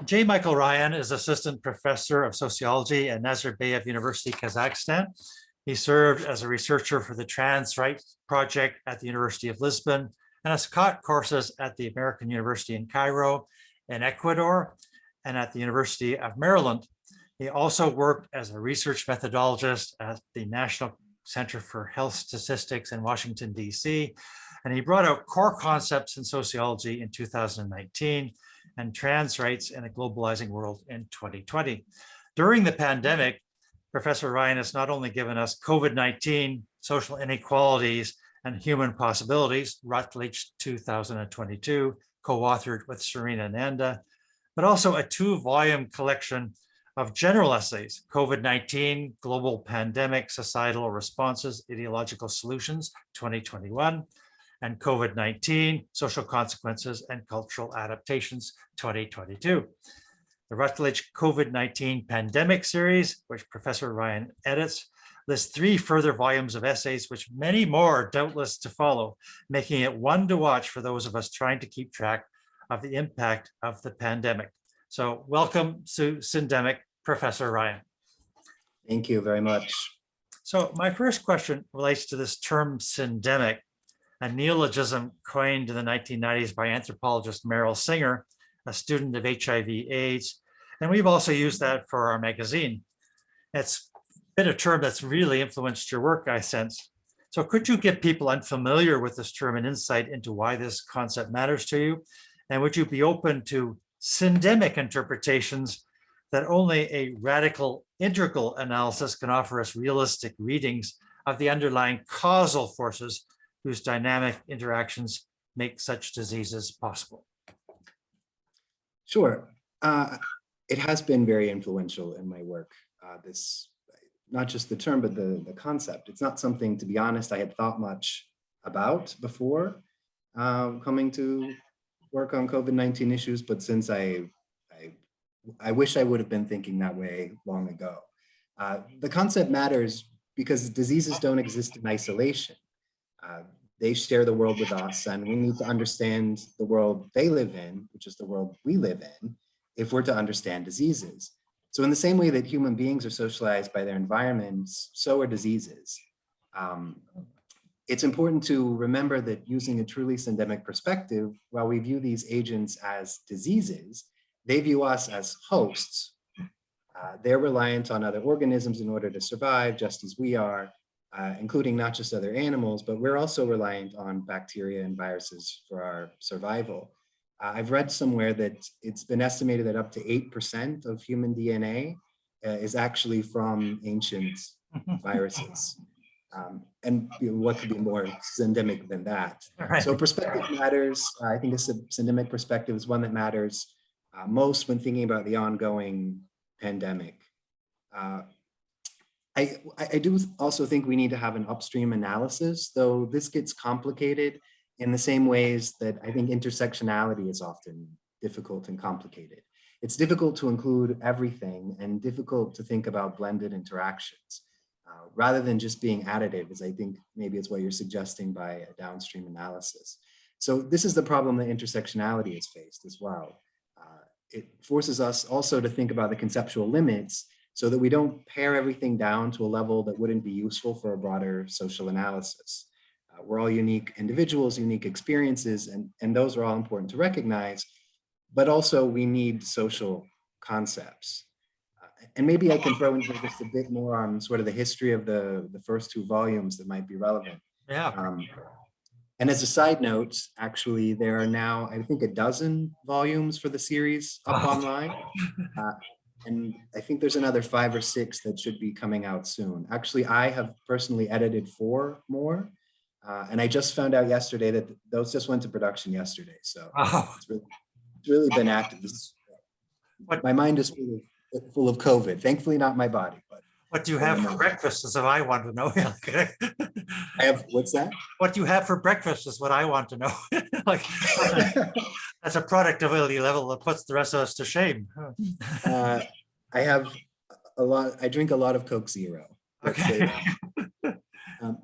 J. Michael Ryan is Assistant Professor of Sociology at Nazarbayev University, Kazakhstan. He served as a researcher for the Trans Rights Project at the University of Lisbon and has taught courses at the American University in Cairo, in Ecuador, and at the University of Maryland. He also worked as a research methodologist at the National Center for Health Statistics in Washington, D.C., and he brought out core concepts in sociology in 2019 and trans rights in a globalizing world in 2020. During the pandemic, Professor Ryan has not only given us COVID-19, social inequalities, and human possibilities, Routledge 2022, co-authored with Serena Nanda, but also a 2-volume collection of general essays, COVID-19, Global Pandemic, Societal Responses, Ideological Solutions, 2021, and COVID-19, Social Consequences and Cultural Adaptations, 2022. The Routledge COVID-19 Pandemic Series, which Professor Ryan edits, lists 3 further volumes of essays, with many more doubtless to follow, making it one to watch for those of us trying to keep track of the impact of the pandemic. So welcome to Syndemic, Professor Ryan. Thank you very much. So my first question relates to this term syndemic, a neologism coined in the 1990s by anthropologist Meryl Singer, a student of HIV/AIDS. And we've also used that for our magazine. It's been a term that's really influenced your work, I sense. So could you give people unfamiliar with this term an insight into why this concept matters to you? And would you be open to syndemic interpretations that only a radical integral analysis can offer us realistic readings of the underlying causal forces whose dynamic interactions make such diseases possible? Sure. It has been very influential in my work, this, not just the term, but the concept. It's not something, to be honest, I had thought much about before coming to work on COVID-19 issues, but since I wish I would have been thinking that way long ago. The concept matters because diseases don't exist in isolation. They share the world with us, and we need to understand the world they live in, which is the world we live in, if we're to understand diseases. So in the same way that human beings are socialized by their environments, so are diseases. It's important to remember that using a truly syndemic perspective, while we view these agents as diseases, they view us as hosts. They're reliant on other organisms in order to survive, just as we are, including not just other animals, but we're also reliant on bacteria and viruses for our survival. I've read somewhere that it's been estimated that up to 8% of human DNA is actually from ancient viruses. And what could be more syndemic than that? Right. So perspective matters. I think a syndemic perspective is one that matters most when thinking about the ongoing pandemic. I do also think we need to have an upstream analysis, though this gets complicated in the same ways that I think intersectionality is often difficult and complicated. It's difficult to include everything and difficult to think about blended interactions, rather than just being additive, as I think maybe it's what you're suggesting by a downstream analysis. So this is the problem that intersectionality has faced as well. It forces us also to think about the conceptual limits so that we don't pare everything down to a level that wouldn't be useful for a broader social analysis. We're all unique individuals, unique experiences, and those are all important to recognize, but also we need social concepts. And maybe I can throw into just a bit more on sort of the history of the first 2 volumes that might be relevant. Yeah. And as a side note, actually, there are now, I think, 12 volumes for the series up online. And I think there's another 5 or 6 that should be coming out soon. Actually, I have personally edited 4 more. And I just found out yesterday that those just went to production yesterday. So it's really been active. My mind is full of COVID. Thankfully, not my body. But what do you have for breakfast is what I want to know. I have, what's that? What do you have for breakfast is what I want to know. Like, that's a productivity level that puts the rest of us to shame. I have a lot, I drink a lot of Coke Zero. Okay.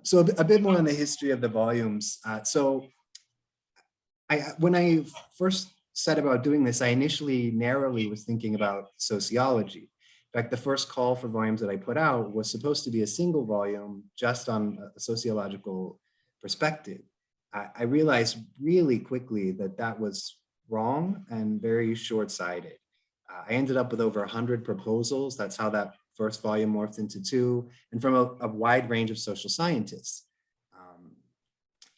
So a bit more on the history of the volumes. So when I first set about doing this, I initially narrowly was thinking about sociology. In fact, the first call for volumes that I put out was supposed to be a single volume just on a sociological perspective. I realized really quickly that that was wrong and very short-sighted. I ended up with over 100 proposals. That's how that first volume morphed into two, and from a wide range of social scientists.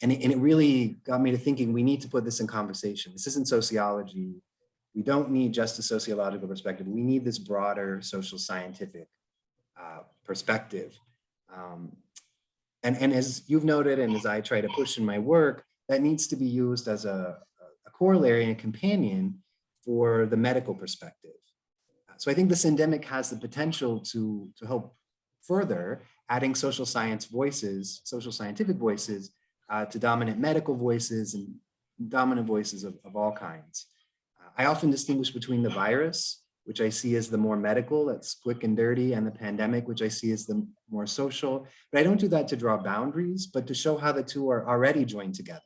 And it really got me to thinking, we need to put this in conversation. This isn't sociology. We don't need just a sociological perspective. We need this broader social scientific perspective. And as you've noted, and as I try to push in my work, that needs to be used as a corollary and a companion for the medical perspective. So I think the syndemic has the potential to help further adding social science voices, social scientific voices, to dominant medical voices and dominant voices of all kinds. I often distinguish between the virus, which I see as the more medical, that's quick and dirty, and the pandemic, which I see as the more social. But I don't do that to draw boundaries, but to show how the two are already joined together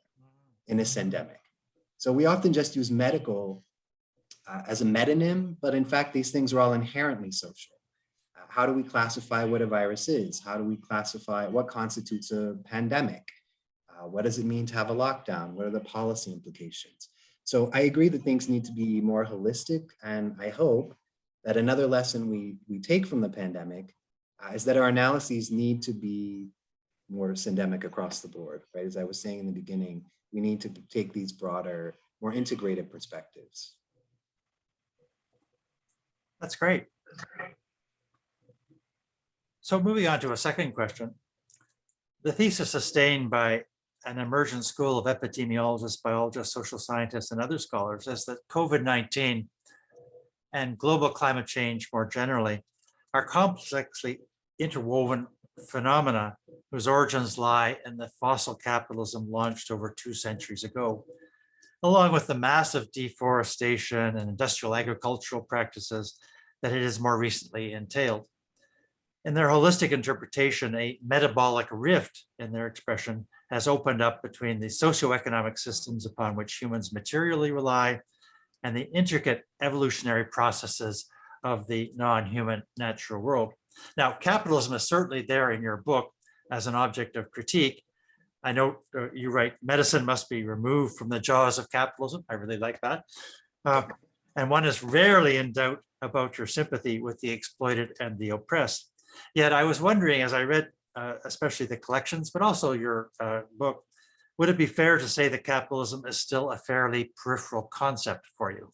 in a syndemic. So we often just use medical as a metonym, but in fact, these things are all inherently social. How do we classify what a virus is? How do we classify what constitutes a pandemic? What does it mean to have a lockdown? What are the policy implications? So I agree that things need to be more holistic, and I hope that another lesson we take from the pandemic is that our analyses need to be more syndemic across the board, right? As I was saying in the beginning, we need to take these broader, more integrated perspectives. That's great. So moving on to a second question. The thesis sustained by an emergent school of epidemiologists, biologists, social scientists, and other scholars is that COVID-19 and global climate change more generally are complexly interwoven phenomena whose origins lie in the fossil capitalism launched over 2 centuries ago, along with the massive deforestation and industrial agricultural practices that it has more recently entailed. In their holistic interpretation, a metabolic rift in their expression has opened up between the socioeconomic systems upon which humans materially rely and the intricate evolutionary processes of the non-human natural world. Now, capitalism is certainly there in your book as an object of critique. I know you write, medicine must be removed from the jaws of capitalism. I really like that. And one is rarely in doubt about your sympathy with the exploited and the oppressed. Yet I was wondering, as I read especially the collections, but also your book, would it be fair to say that capitalism is still a fairly peripheral concept for you?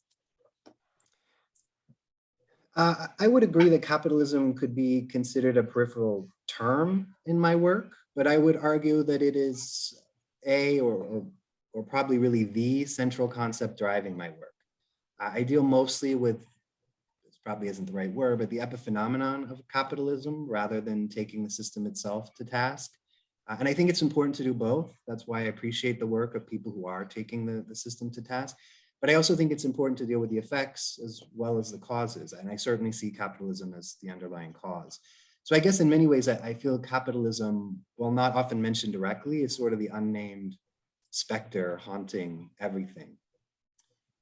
I would agree that capitalism could be considered a peripheral term in my work, but I would argue that it is or probably really the central concept driving my work. I deal mostly with, this probably isn't the right word, but the epiphenomenon of capitalism rather than taking the system itself to task. And I think it's important to do both. That's why I appreciate the work of people who are taking the system to task. But I also think it's important to deal with the effects as well as the causes. And I certainly see capitalism as the underlying cause. So I guess in many ways, I feel capitalism, while not often mentioned directly, is sort of the unnamed specter haunting everything.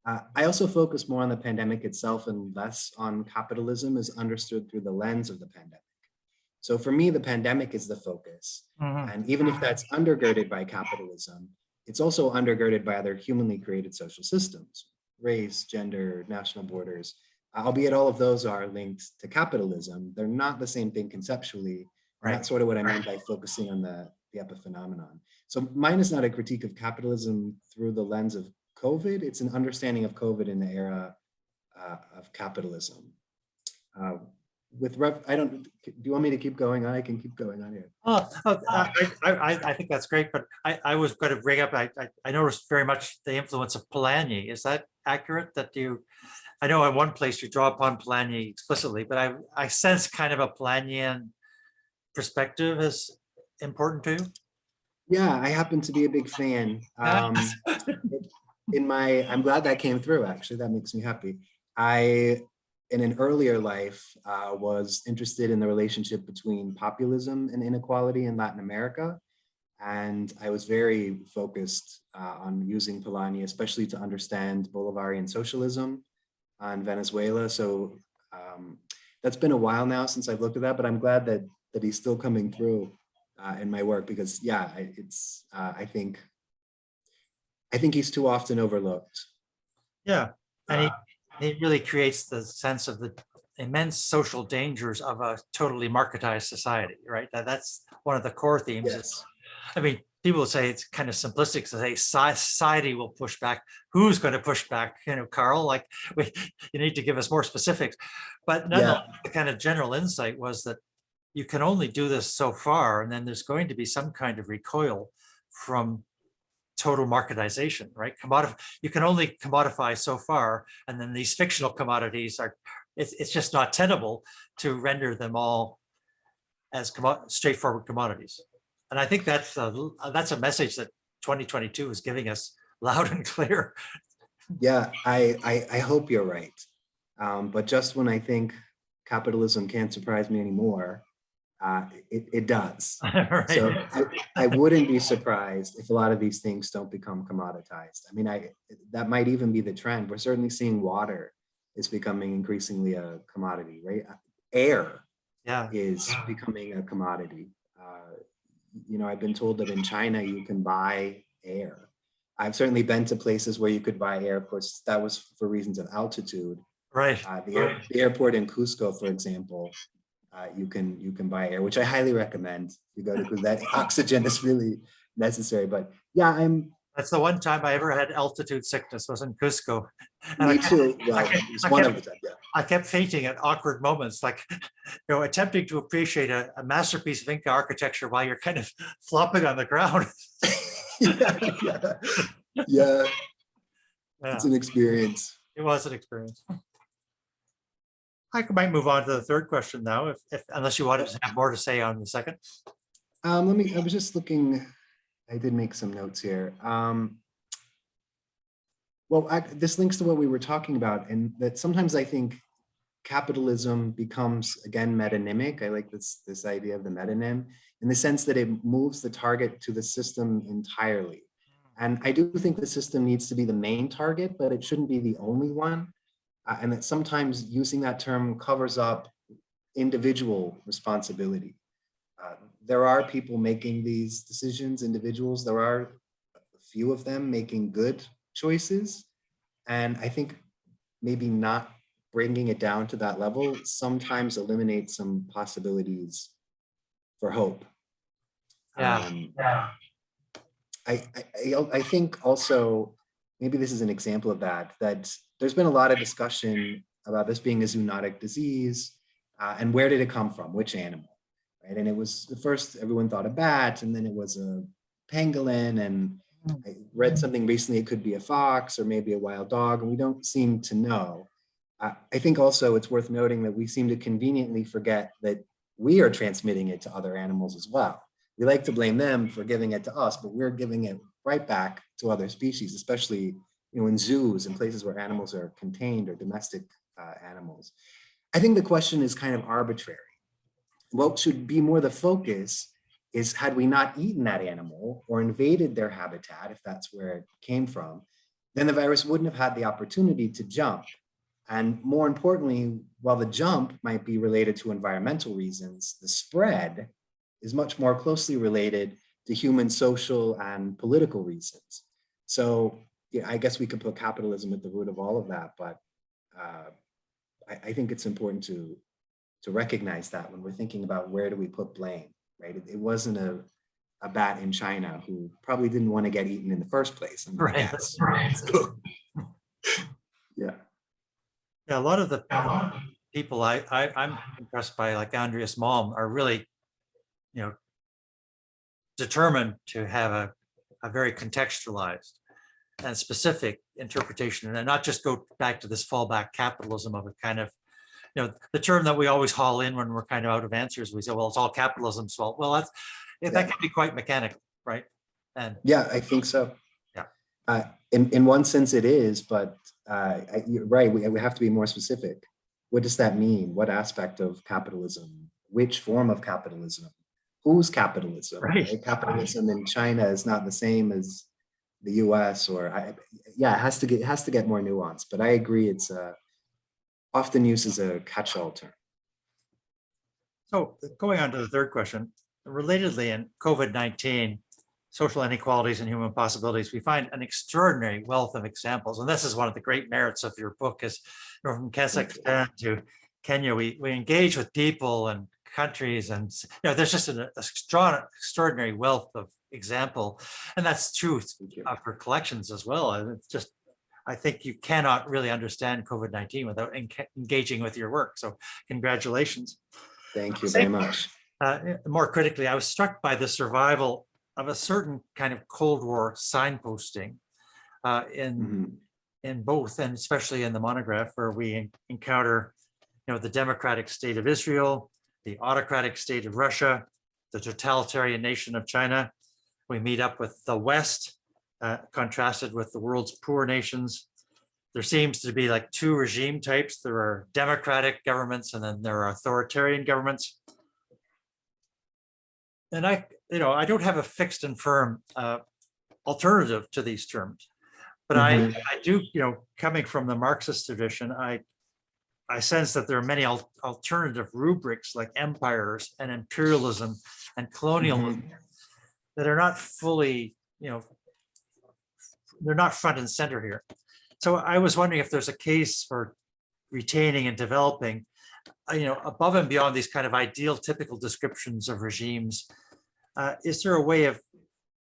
I also focus more on the pandemic itself and less on capitalism as understood through the lens of the pandemic. So for me, the pandemic is the focus. And even if that's undergirded by capitalism, it's also undergirded by other humanly created social systems, race, gender, national borders, albeit all of those are linked to capitalism. They're not the same thing conceptually. And that's sort of what I mean by focusing on the epiphenomenon. So mine is not a critique of capitalism through the lens of COVID. It's an understanding of COVID in the era of capitalism. Do you want me to keep going on? I can keep going on here. I think that's great, but I was going to bring up, I noticed very much the influence of Polanyi. Is that accurate that I know in one place you draw upon Polanyi explicitly, but I sense kind of a Polanyian perspective is important too. Yeah, I happen to be a big fan. I'm glad that came through, actually. That makes me happy. In an earlier life, was interested in the relationship between populism and inequality in Latin America. And I was very focused on using Polanyi, especially to understand Bolivarian socialism in Venezuela. So that's been a while now since I've looked at that, but I'm glad that he's still coming through in my work, because yeah, I think he's too often overlooked. Yeah, and he really creates the sense of the immense social dangers of a totally marketized society, right? That's one of the core themes. Yes. I mean, people say it's kind of simplistic to say society will push back. Who's going to push back? You know, Carl, like you need to give us more specifics. But nonetheless, the kind of general insight was that you can only do this so far, and then there's going to be some kind of recoil from total marketization, right? You can only commodify so far, and then these fictional commodities are, it's just not tenable to render them all as straightforward commodities. And I think that's a message that 2022 is giving us loud and clear. Yeah, I hope you're right. But just when I think capitalism can't surprise me anymore, it does. Right. So I wouldn't be surprised if a lot of these things don't become commoditized. I mean, that might even be the trend. We're certainly seeing water is becoming increasingly a commodity, right? Air is becoming a commodity. You know, I've been told that in China you can buy air. I've certainly been to places where you could buy air. Of course, that was for reasons of altitude. Right. The airport in Cusco, for example, you can buy air, which I highly recommend. You go to Cusco, that oxygen is really necessary. But yeah, that's the one time I ever had altitude sickness, was in Cusco. And me too. Well, it's one of the times, yeah. I kept fainting at awkward moments, like, you know, attempting to appreciate a masterpiece of Inca architecture while you're kind of flopping on the ground. Yeah. It's an experience. It was an experience. I might move on to the third question now, if unless you want to have more to say on the second. I was just looking. I did make some notes here. This links to what we were talking about, and that sometimes I think capitalism becomes, again, metonymic. I like this idea of the metonym, in the sense that it moves the target to the system entirely. And I do think the system needs to be the main target, but it shouldn't be the only one. And that sometimes using that term covers up individual responsibility. There are people making these decisions, individuals. There are a few of them making good choices. And I think maybe not bringing it down to that level sometimes eliminates some possibilities for hope. I think also, maybe this is an example of that there's been a lot of discussion about this being a zoonotic disease, and where did it come from, which animal, right? And it was, the first everyone thought a bat, and then it was a pangolin, and I read something recently, it could be a fox or maybe a wild dog, and we don't seem to know. I think also it's worth noting that we seem to conveniently forget that we are transmitting it to other animals as well. We like to blame them for giving it to us, but we're giving it right back to other species, especially, you know, in zoos and places where animals are contained, or domestic animals. I think the question is kind of arbitrary. What should be more the focus is, had we not eaten that animal or invaded their habitat, if that's where it came from, then the virus wouldn't have had the opportunity to jump. And more importantly, while the jump might be related to environmental reasons, the spread is much more closely related to human, social, and political reasons. So yeah, I guess we could put capitalism at the root of all of that, but I think it's important to recognize that when we're thinking about where do we put blame, right? It wasn't a bat in China who probably didn't want to get eaten in the first place. Right. Yeah. Yeah, a lot of the people I'm impressed by, like Andreas Malm, are really, you know, determined to have a very contextualized and specific interpretation, and not just go back to this fallback capitalism of a kind of, you know, the term that we always haul in when we're kind of out of answers. We say, well, it's all capitalism's fault. Well, that can be quite mechanical, right? And yeah, I think so. Yeah. In one sense it is, but you're right, we have to be more specific. What does that mean? What aspect of capitalism? Which form of capitalism whose capitalism? Right. Capitalism in China is not the same as the US, yeah, it has to get more nuanced, but I agree it's often used as a catch-all term. So going on to the third question, relatedly in COVID-19, social inequalities and human possibilities, we find an extraordinary wealth of examples. And this is one of the great merits of your book is, from Kazakhstan to Kenya, we engage with people and countries, and there's just an extraordinary wealth of example. And that's true for collections as well. And it's just, I think you cannot really understand COVID-19 without engaging with your work. So congratulations. Thank you very much. More critically, I was struck by the survival of a certain kind of Cold War signposting in both, and especially in the monograph, where we encounter, the democratic state of Israel, the autocratic state of Russia, the totalitarian nation of China. We meet up with the West, contrasted with the world's poor nations. There seems to be like two regime types. There are democratic governments, and then there are authoritarian governments. And I don't have a fixed and firm alternative to these terms, but I do, coming from the Marxist tradition, I sense that there are many alternative rubrics like empires and imperialism and colonialism that are not fully, they're not front and center here. So I was wondering if there's a case for retaining and developing, above and beyond these kind of ideal, typical descriptions of regimes. Is there a way of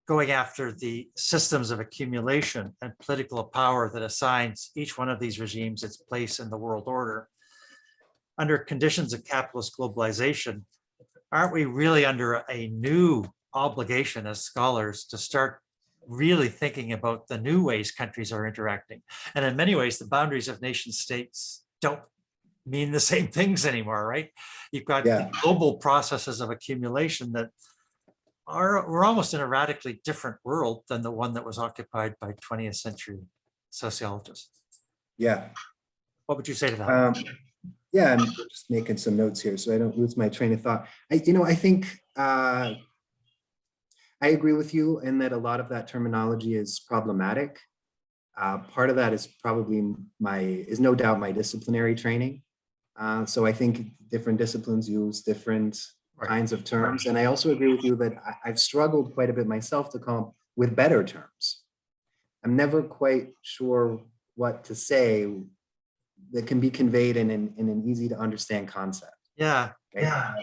going after the systems of accumulation and political power that assigns each one of these regimes its place in the world order? Under conditions of capitalist globalization, aren't we really under a new obligation as scholars to start really thinking about the new ways countries are interacting? And in many ways, the boundaries of nation states don't mean the same things anymore, right? You've got global processes of accumulation that we're almost in a radically different world than the one that was occupied by 20th century sociologists. Yeah. What would you say to that? Yeah, I'm just making some notes here so I don't lose my train of thought. I think I agree with you in that a lot of that terminology is problematic. Part of that is probably is no doubt my disciplinary training. So I think different disciplines use different kinds of terms. And I also agree with you that I've struggled quite a bit myself to come up with better terms. I'm never quite sure what to say that can be conveyed in an easy to understand concept. Yeah. Right? Yeah.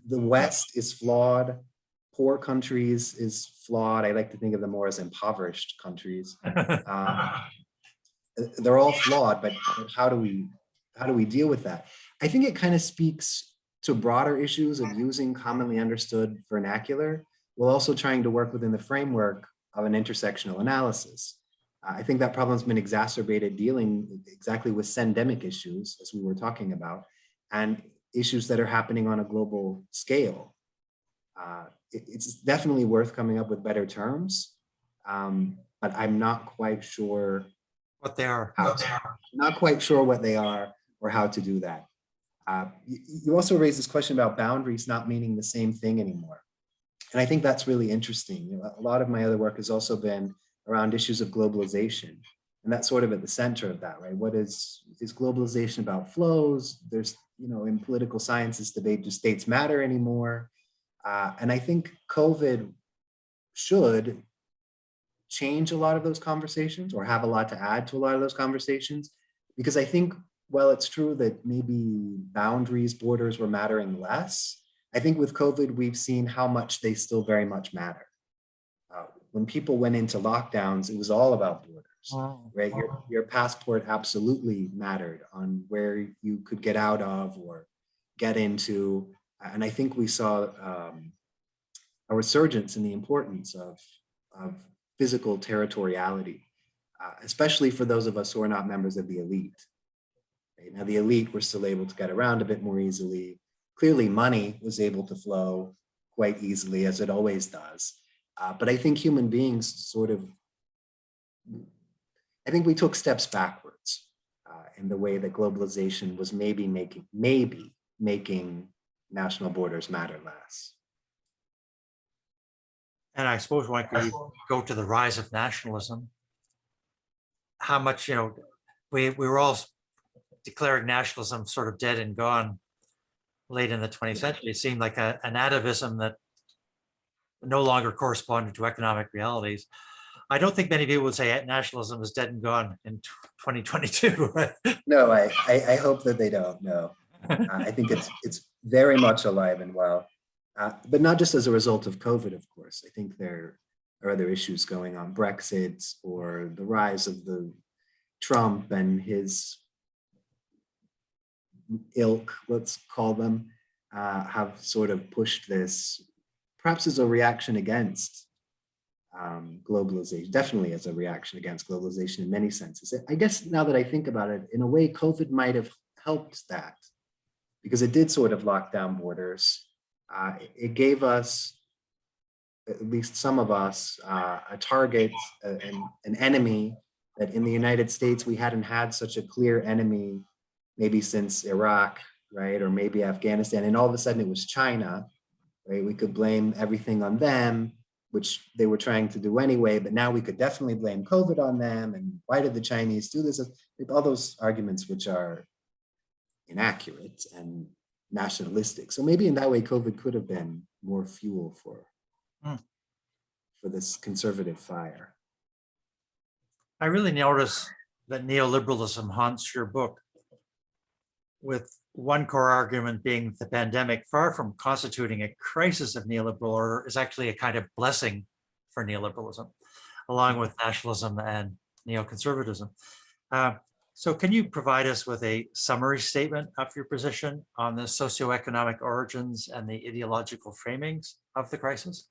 The West is flawed. Poor countries is flawed. I like to think of them more as impoverished countries. They're all flawed, but how do we deal with that? I think it kind of speaks to broader issues of using commonly understood vernacular, while also trying to work within the framework of an intersectional analysis. I think that problem's been exacerbated dealing exactly with syndemic issues, as we were talking about, and issues that are happening on a global scale. It's definitely worth coming up with better terms, but I'm not quite sure what they are. Not quite sure what they are or how to do that. You also raised this question about boundaries not meaning the same thing anymore. And I think that's really interesting. A lot of my other work has also been around issues of globalization. And that's sort of at the center of that, right? What is globalization about flows? There's, in political science, this debate, do states matter anymore? And I think COVID should change a lot of those conversations, or have a lot to add to a lot of those conversations, because I think, well, it's true that maybe boundaries, borders were mattering less. I think with COVID, we've seen how much they still very much matter. When people went into lockdowns, it was all about borders, right? Your passport absolutely mattered on where you could get out of or get into. And I think we saw a resurgence in the importance of physical territoriality, especially for those of us who are not members of the elite. Right? Now, the elite were still able to get around a bit more easily. Clearly, money was able to flow quite easily, as it always does. But I think human beings I think we took steps backwards in the way that globalization was maybe making national borders matter less. And I suppose when we go to the rise of nationalism, how much, we were all declaring nationalism sort of dead and gone late in the 20th century. It seemed like an atavism that no longer corresponded to economic realities. I don't think many people would say nationalism is dead and gone in 2022. No, I hope that they don't. No, I think it's very much alive and well, but not just as a result of COVID, of course. I think there are other issues going on, Brexit or the rise of the Trump and his ilk, let's call them, have sort of pushed this, perhaps as a reaction against globalization, definitely as a reaction against globalization in many senses. I guess now that I think about it, in a way, COVID might have helped that because it did sort of lock down borders. It gave us, at least some of us, a target, an enemy that in the United States, we hadn't had such a clear enemy maybe since Iraq, right? Or maybe Afghanistan. And all of a sudden it was China, right? We could blame everything on them, which they were trying to do anyway, but now we could definitely blame COVID on them. And why did the Chinese do this? All those arguments which are inaccurate and nationalistic. So maybe in that way, COVID could have been more fuel for this conservative fire. I really notice that neoliberalism haunts your book, with one core argument being the pandemic, far from constituting a crisis of neoliberal order, is actually a kind of blessing for neoliberalism, along with nationalism and neoconservatism. So can you provide us with a summary statement of your position on the socioeconomic origins and the ideological framings of the crisis?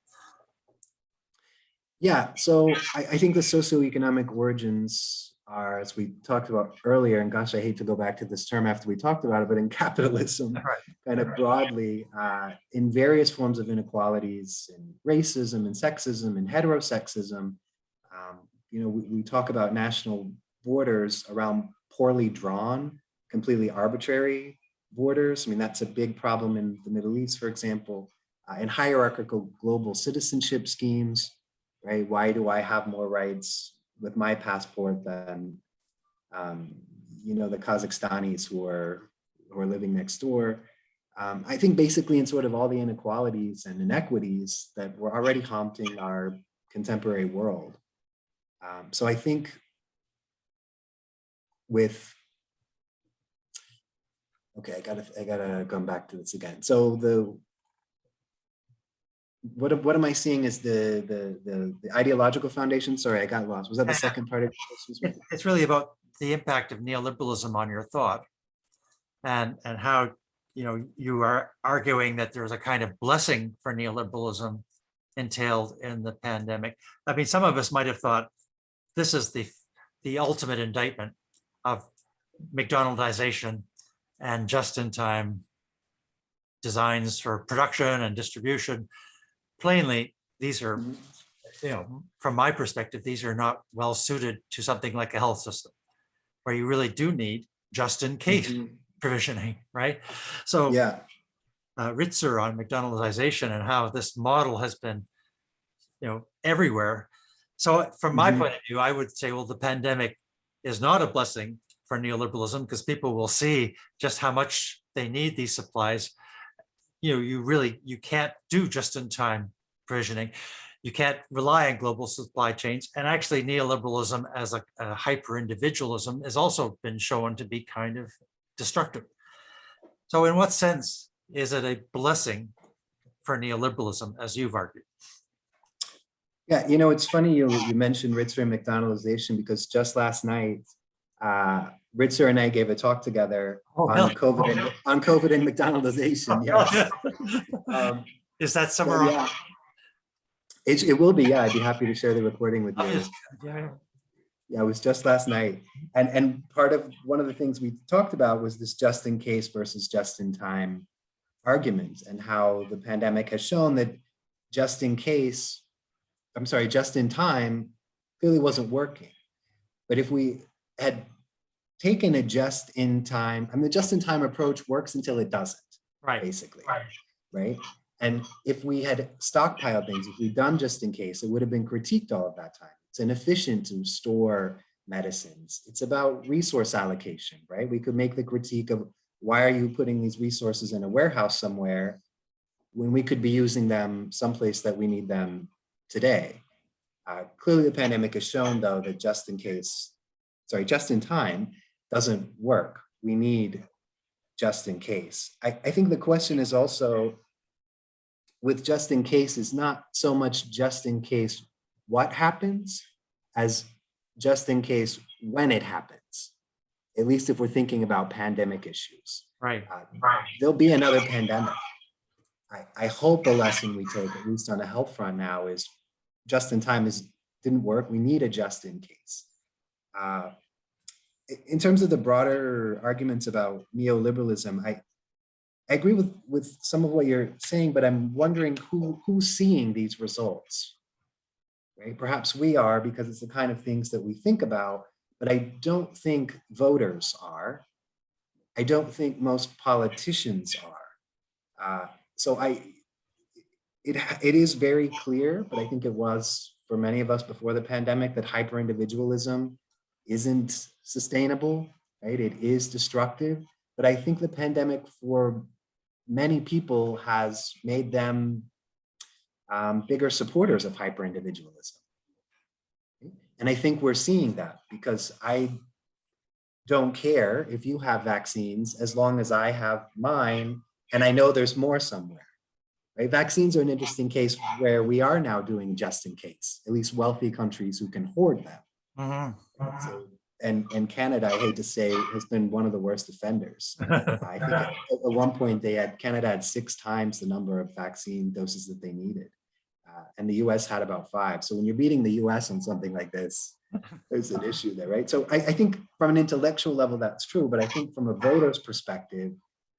Yeah, so I think the socioeconomic origins are, as we talked about earlier, and gosh, I hate to go back to this term after we talked about it, but in capitalism, kind of broadly, in various forms of inequalities, in racism and sexism and heterosexism, we talk about national borders around poorly drawn, completely arbitrary borders. I mean, that's a big problem in the Middle East, for example, in hierarchical global citizenship schemes. Right? Why do I have more rights with my passport than, the Kazakhstanis who are living next door? I think basically in sort of all the inequalities and inequities that were already haunting our contemporary world. So I think I gotta come back to this again. So what am I seeing as the ideological foundation? Sorry, I got lost. Was that the second part of your question? It's really about the impact of neoliberalism on your thought, and how you are arguing that there's a kind of blessing for neoliberalism entailed in the pandemic. I mean, some of us might have thought this is the ultimate indictment of McDonaldization and just-in-time designs for production and distribution. Plainly, these are, from my perspective, these are not well suited to something like a health system, where you really do need just in case provisioning, right? So yeah, Ritzer on McDonaldization and how this model has been, everywhere. So from my point of view, I would say, well, the pandemic is not a blessing for neoliberalism, because people will see just how much they need these supplies. You can't do just-in-time provisioning. You can't rely on global supply chains. And actually neoliberalism as a hyper-individualism has also been shown to be kind of destructive. So in what sense is it a blessing for neoliberalism, as you've argued? Yeah, it's funny you mentioned Ritzer and McDonaldization, because just last night, Ritzer and I gave a talk together on COVID and McDonaldization. Yes. Is that somewhere? Yeah, it will be. Yeah, I'd be happy to share the recording with you. Yeah, it was just last night, and one of the things we talked about was this just in case versus just in time argument, and how the pandemic has shown that just in time clearly wasn't working. But if we had taken a just in time, the just in time approach works until it doesn't, right? Basically, right? And if we had stockpiled things, if we'd done just in case, it would have been critiqued all of that time. It's inefficient to store medicines. It's about resource allocation, right? We could make the critique of why are you putting these resources in a warehouse somewhere when we could be using them someplace that we need them today. Clearly the pandemic has shown though that just in time doesn't work. We need just in case. I think the question is also with just in case is not so much just in case what happens as just in case when it happens, at least if we're thinking about pandemic issues. Right. There'll be another pandemic. I hope a lesson we take, at least on the health front now, is just in time didn't work. We need a just in case. In terms of the broader arguments about neoliberalism, I agree with some of what you're saying, but I'm wondering who's seeing these results, right? Perhaps we are, because it's the kind of things that we think about, but I don't think voters are. I don't think most politicians are. So it is very clear, but I think it was for many of us before the pandemic, that hyper-individualism isn't sustainable, right? It is destructive. But I think the pandemic for many people has made them bigger supporters of hyper-individualism. And I think we're seeing that, because I don't care if you have vaccines as long as I have mine and I know there's more somewhere, right? Vaccines are an interesting case where we are now doing just in case, at least wealthy countries who can hoard them. Mm-hmm. So, and Canada, I hate to say, has been one of the worst offenders. I think at one point Canada had 6 times the number of vaccine doses that they needed. And the US had about 5. So when you're beating the US on something like this, there's an issue there, right? So I think from an intellectual level, that's true. But I think from a voter's perspective,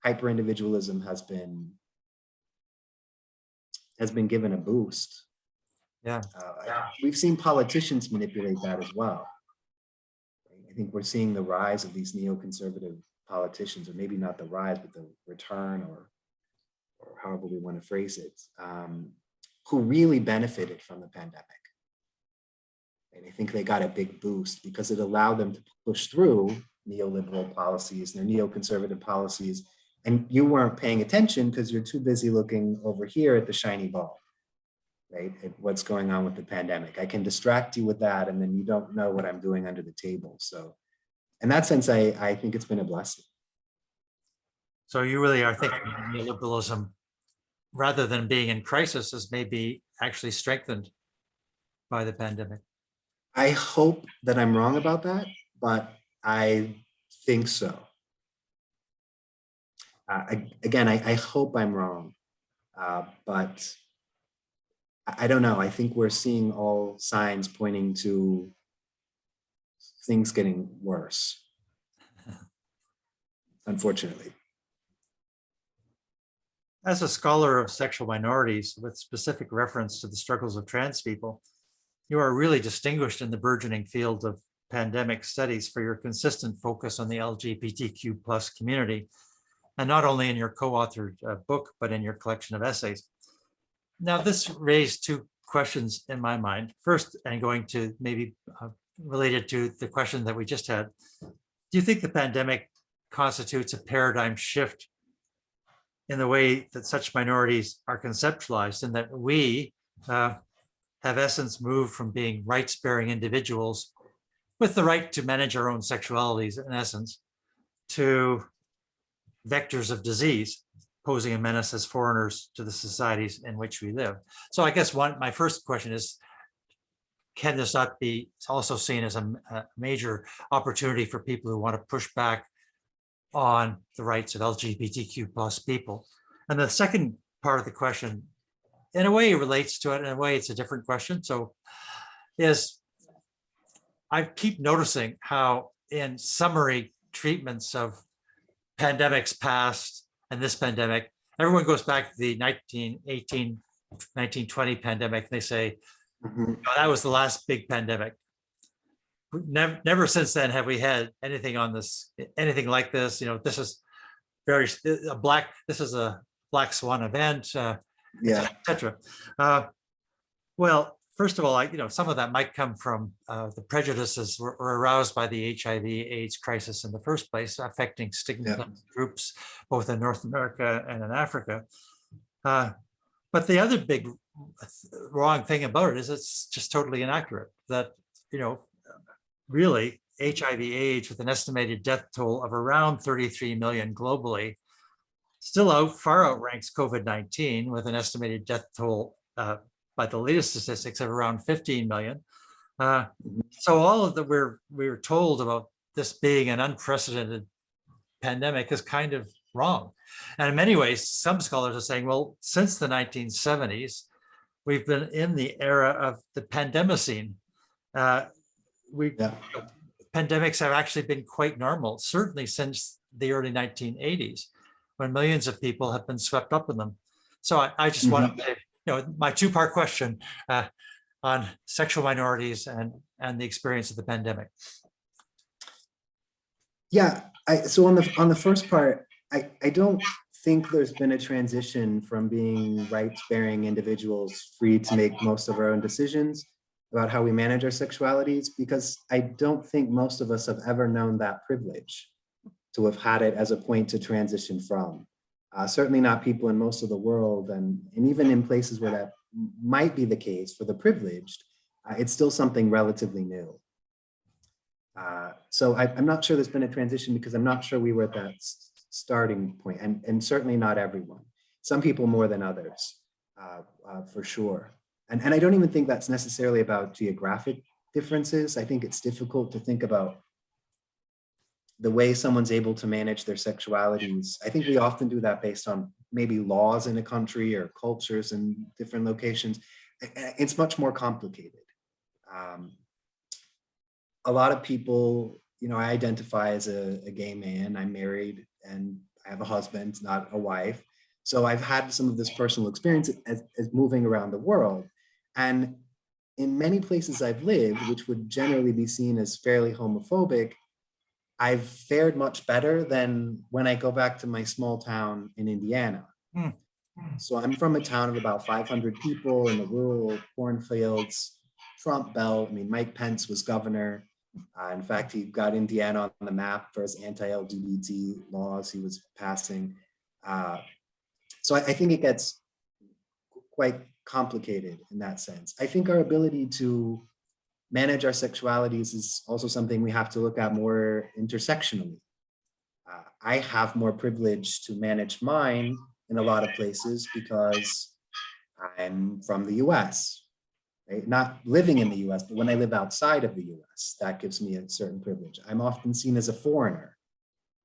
hyper-individualism has been given a boost. Yeah. We've seen politicians manipulate that as well. I think we're seeing the rise of these neoconservative politicians, or maybe not the rise, but the return, or however we want to phrase it, who really benefited from the pandemic. And I think they got a big boost because it allowed them to push through neoliberal policies and their neoconservative policies. And you weren't paying attention because you're too busy looking over here at the shiny ball, right? At what's going on with the pandemic. I can distract you with that, and then you don't know what I'm doing under the table. So in that sense, I think it's been a blessing. So you really are thinking neoliberalism, rather than being in crisis, is maybe actually strengthened by the pandemic. I hope that I'm wrong about that, but I think so. Again, I hope I'm wrong, but I don't know. I think we're seeing all signs pointing to things getting worse, unfortunately. As a scholar of sexual minorities with specific reference to the struggles of trans people, you are really distinguished in the burgeoning field of pandemic studies for your consistent focus on the LGBTQ+ community, and not only in your co-authored book, but in your collection of essays. Now, this raised 2 questions in my mind. First, and going to maybe related to the question that we just had, do you think the pandemic constitutes a paradigm shift in the way that such minorities are conceptualized, and that we have essence moved from being rights-bearing individuals with the right to manage our own sexualities in essence, to vectors of disease, posing a menace as foreigners to the societies in which we live? So I guess my first question is, can this not be also seen as a major opportunity for people who want to push back on the rights of LGBTQ+ people? And the second part of the question, in a way, relates to it. In a way, it's a different question. So is, I keep noticing how in summary treatments of pandemics past and this pandemic, everyone goes back to the 1918, 1920 pandemic. And they say, oh, that was the last big pandemic. Never since then have we had anything on this, anything like this. You know, this is this is a black swan event. Yeah. et cetera. Well, first of all, some of that might come from the prejudices were aroused by the HIV/AIDS crisis in the first place, affecting stigmatized groups both in North America and in Africa. But the other big wrong thing about it is it's just totally inaccurate. That really HIV/AIDS, with an estimated death toll of around 33 million globally, still far outranks COVID-19 with an estimated death toll by the latest statistics of around 15 million. So all of that we were told about this being an unprecedented pandemic is kind of wrong. And in many ways, some scholars are saying, well, since the 1970s, we've been in the era of the pandemocene. Pandemics have actually been quite normal, certainly since the early 1980s, when millions of people have been swept up in them. So I just want to, my two-part question on sexual minorities and the experience of the pandemic. Yeah, so on the first part, I don't think there's been a transition from being rights-bearing individuals free to make most of our own decisions about how we manage our sexualities, because I don't think most of us have ever known that privilege to have had it as a point to transition from. Certainly not people in most of the world, and even in places where that might be the case for the privileged, it's still something relatively new. So I'm not sure there's been a transition, because I'm not sure we were at that starting point, and certainly not everyone. Some people more than others, for sure. And I don't even think that's necessarily about geographic differences. I think it's difficult to think about the way someone's able to manage their sexualities. I think we often do that based on maybe laws in a country or cultures in different locations. It's much more complicated. A lot of people, I identify as a gay man. I'm married and I have a husband, not a wife. So I've had some of this personal experience as moving around the world. And in many places I've lived, which would generally be seen as fairly homophobic, I've fared much better than when I go back to my small town in Indiana. So I'm from a town of about 500 people in the rural cornfields, Trump belt. I mean, Mike Pence was governor. In fact, he got Indiana on the map for his anti-LGBT laws he was passing. So I think it gets quite complicated in that sense. I think our ability to manage our sexualities is also something we have to look at more intersectionally. I have more privilege to manage mine in a lot of places because I'm from the US, right? Not living in the US, but when I live outside of the US, that gives me a certain privilege. I'm often seen as a foreigner,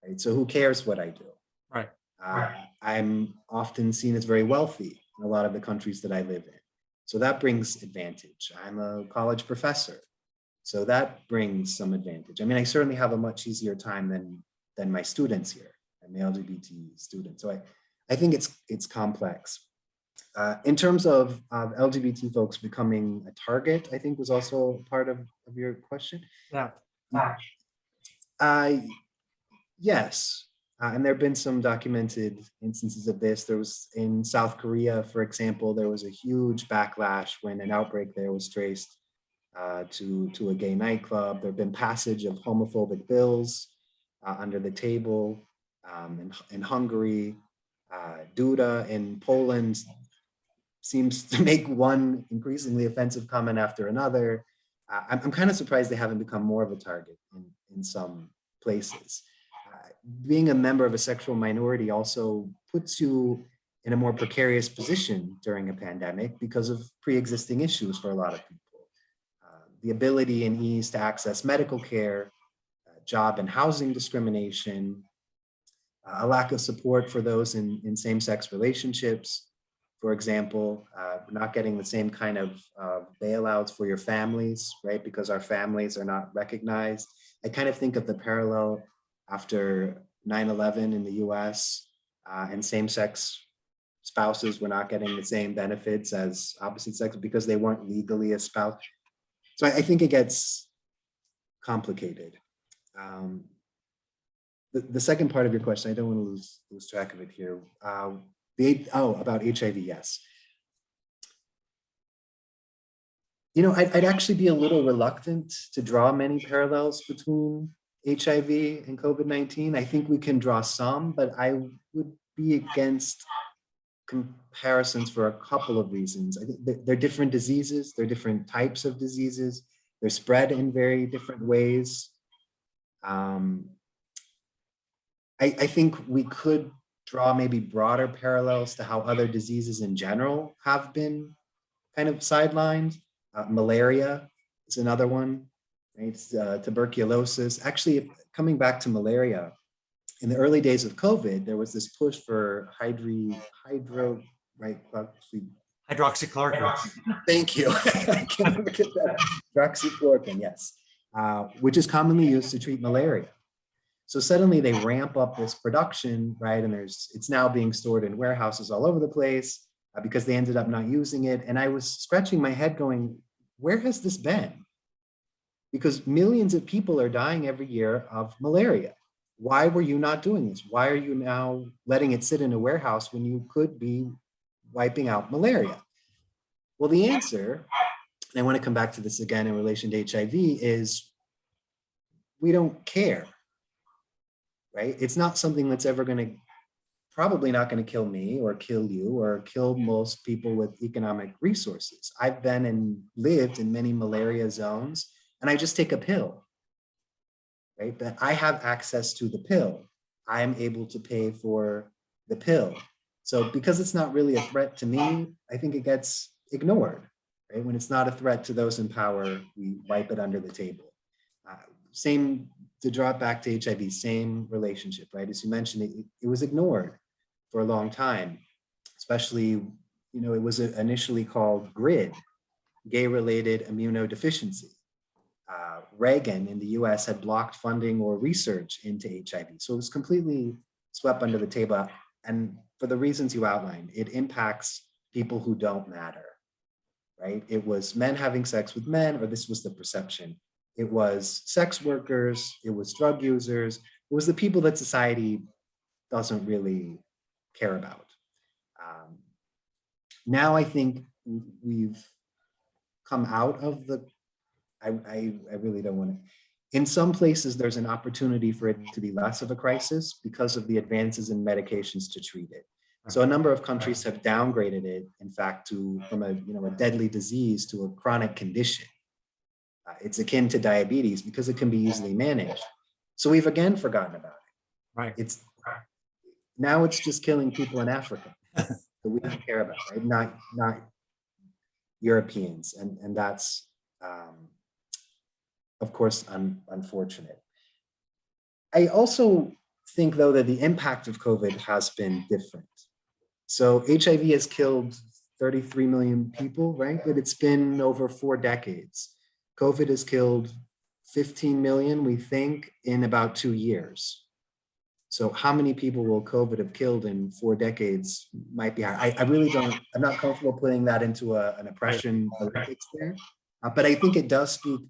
right? So who cares what I do? Right. I'm often seen as very wealthy in a lot of the countries that I live in. So that brings advantage. I'm a college professor, so that brings some advantage. I mean, I certainly have a much easier time than my students here. I'm an LGBT student, so I think it's complex. In terms of LGBT folks becoming a target, I think was also part of your question. Yeah. Yes. And there have been some documented instances of this. There was in South Korea, for example, there was a huge backlash when an outbreak there was traced to a gay nightclub. There have been passage of homophobic bills under the table in Hungary. Duda in Poland seems to make one increasingly offensive comment after another. I'm kind of surprised they haven't become more of a target in some places. Being a member of a sexual minority also puts you in a more precarious position during a pandemic because of pre-existing issues for a lot of people. The ability and ease to access medical care, job and housing discrimination, a lack of support for those in same-sex relationships. For example, not getting the same kind of bailouts for your families, right? Because our families are not recognized. I kind of think of the parallel after 9/11 in the US and same-sex spouses were not getting the same benefits as opposite sex because they weren't legally a spouse. So I think it gets complicated. The second part of your question, I don't want to lose track of it here. About HIV, yes. I'd actually be a little reluctant to draw many parallels between HIV and COVID-19. I think we can draw some, but I would be against comparisons for a couple of reasons. I think they're different diseases, they're different types of diseases, they're spread in very different ways. I think we could draw maybe broader parallels to how other diseases in general have been kind of sidelined. Malaria is another one, right? Tuberculosis. Actually, coming back to malaria, in the early days of COVID, there was this push for Hydroxychloroquine. Thank you. I can't remember that. Hydroxychloroquine, yes, which is commonly used to treat malaria. So suddenly they ramp up this production, right? And it's now being stored in warehouses all over the place because they ended up not using it. And I was scratching my head going, where has this been? Because millions of people are dying every year of malaria. Why were you not doing this? Why are you now letting it sit in a warehouse when you could be wiping out malaria? Well, the answer, and I want to come back to this again in relation to HIV, is we don't care, right? It's not something that's ever probably not going to kill me or kill you or kill most people with economic resources. I've been and lived in many malaria zones, and I just take a pill, right? But I have access to the pill. I'm able to pay for the pill. So because it's not really a threat to me, I think it gets ignored, right? When it's not a threat to those in power, we wipe it under the table. Same, to draw it back to HIV, same relationship, right? As you mentioned, it was ignored for a long time, especially, it was initially called GRID, gay-related immunodeficiency. Reagan in the US had blocked funding or research into HIV. So it was completely swept under the table. And for the reasons you outlined, it impacts people who don't matter, right? It was men having sex with men, or this was the perception. It was sex workers, it was drug users, it was the people that society doesn't really care about. Now I think we've come out of I really don't want to. In some places, there's an opportunity for it to be less of a crisis because of the advances in medications to treat it. So a number of countries have downgraded it, in fact, from a deadly disease to a chronic condition. It's akin to diabetes because it can be easily managed. So we've again forgotten about it. Right. Now it's just killing people in Africa that we don't care about, right? Not Europeans, and that's of course unfortunate. I also think, though, that the impact of COVID has been different. So HIV has killed 33 million people, right? But it's been over 4 decades. COVID has killed 15 million, we think, in about 2 years. So how many people will COVID have killed in 4 decades might be higher. I really don't, I'm not comfortable putting that into an oppression Olympics there. But I think it does speak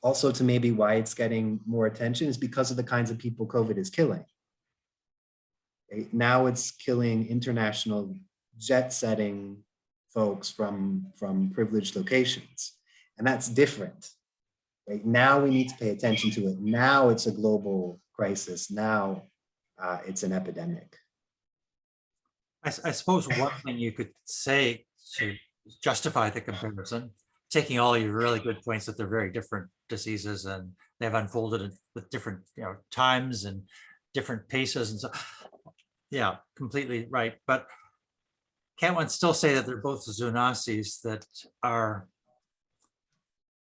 also to maybe why it's getting more attention is because of the kinds of people COVID is killing. Okay? Now it's killing international jet-setting folks from privileged locations. And that's different. Right? Now we need to pay attention to it. Now it's a global crisis. Now it's an epidemic. I suppose one thing you could say to justify the comparison, taking all your really good points that they're very different diseases and they've unfolded with different times and different paces and so, yeah, completely right. But can't one still say that they're both zoonoses that are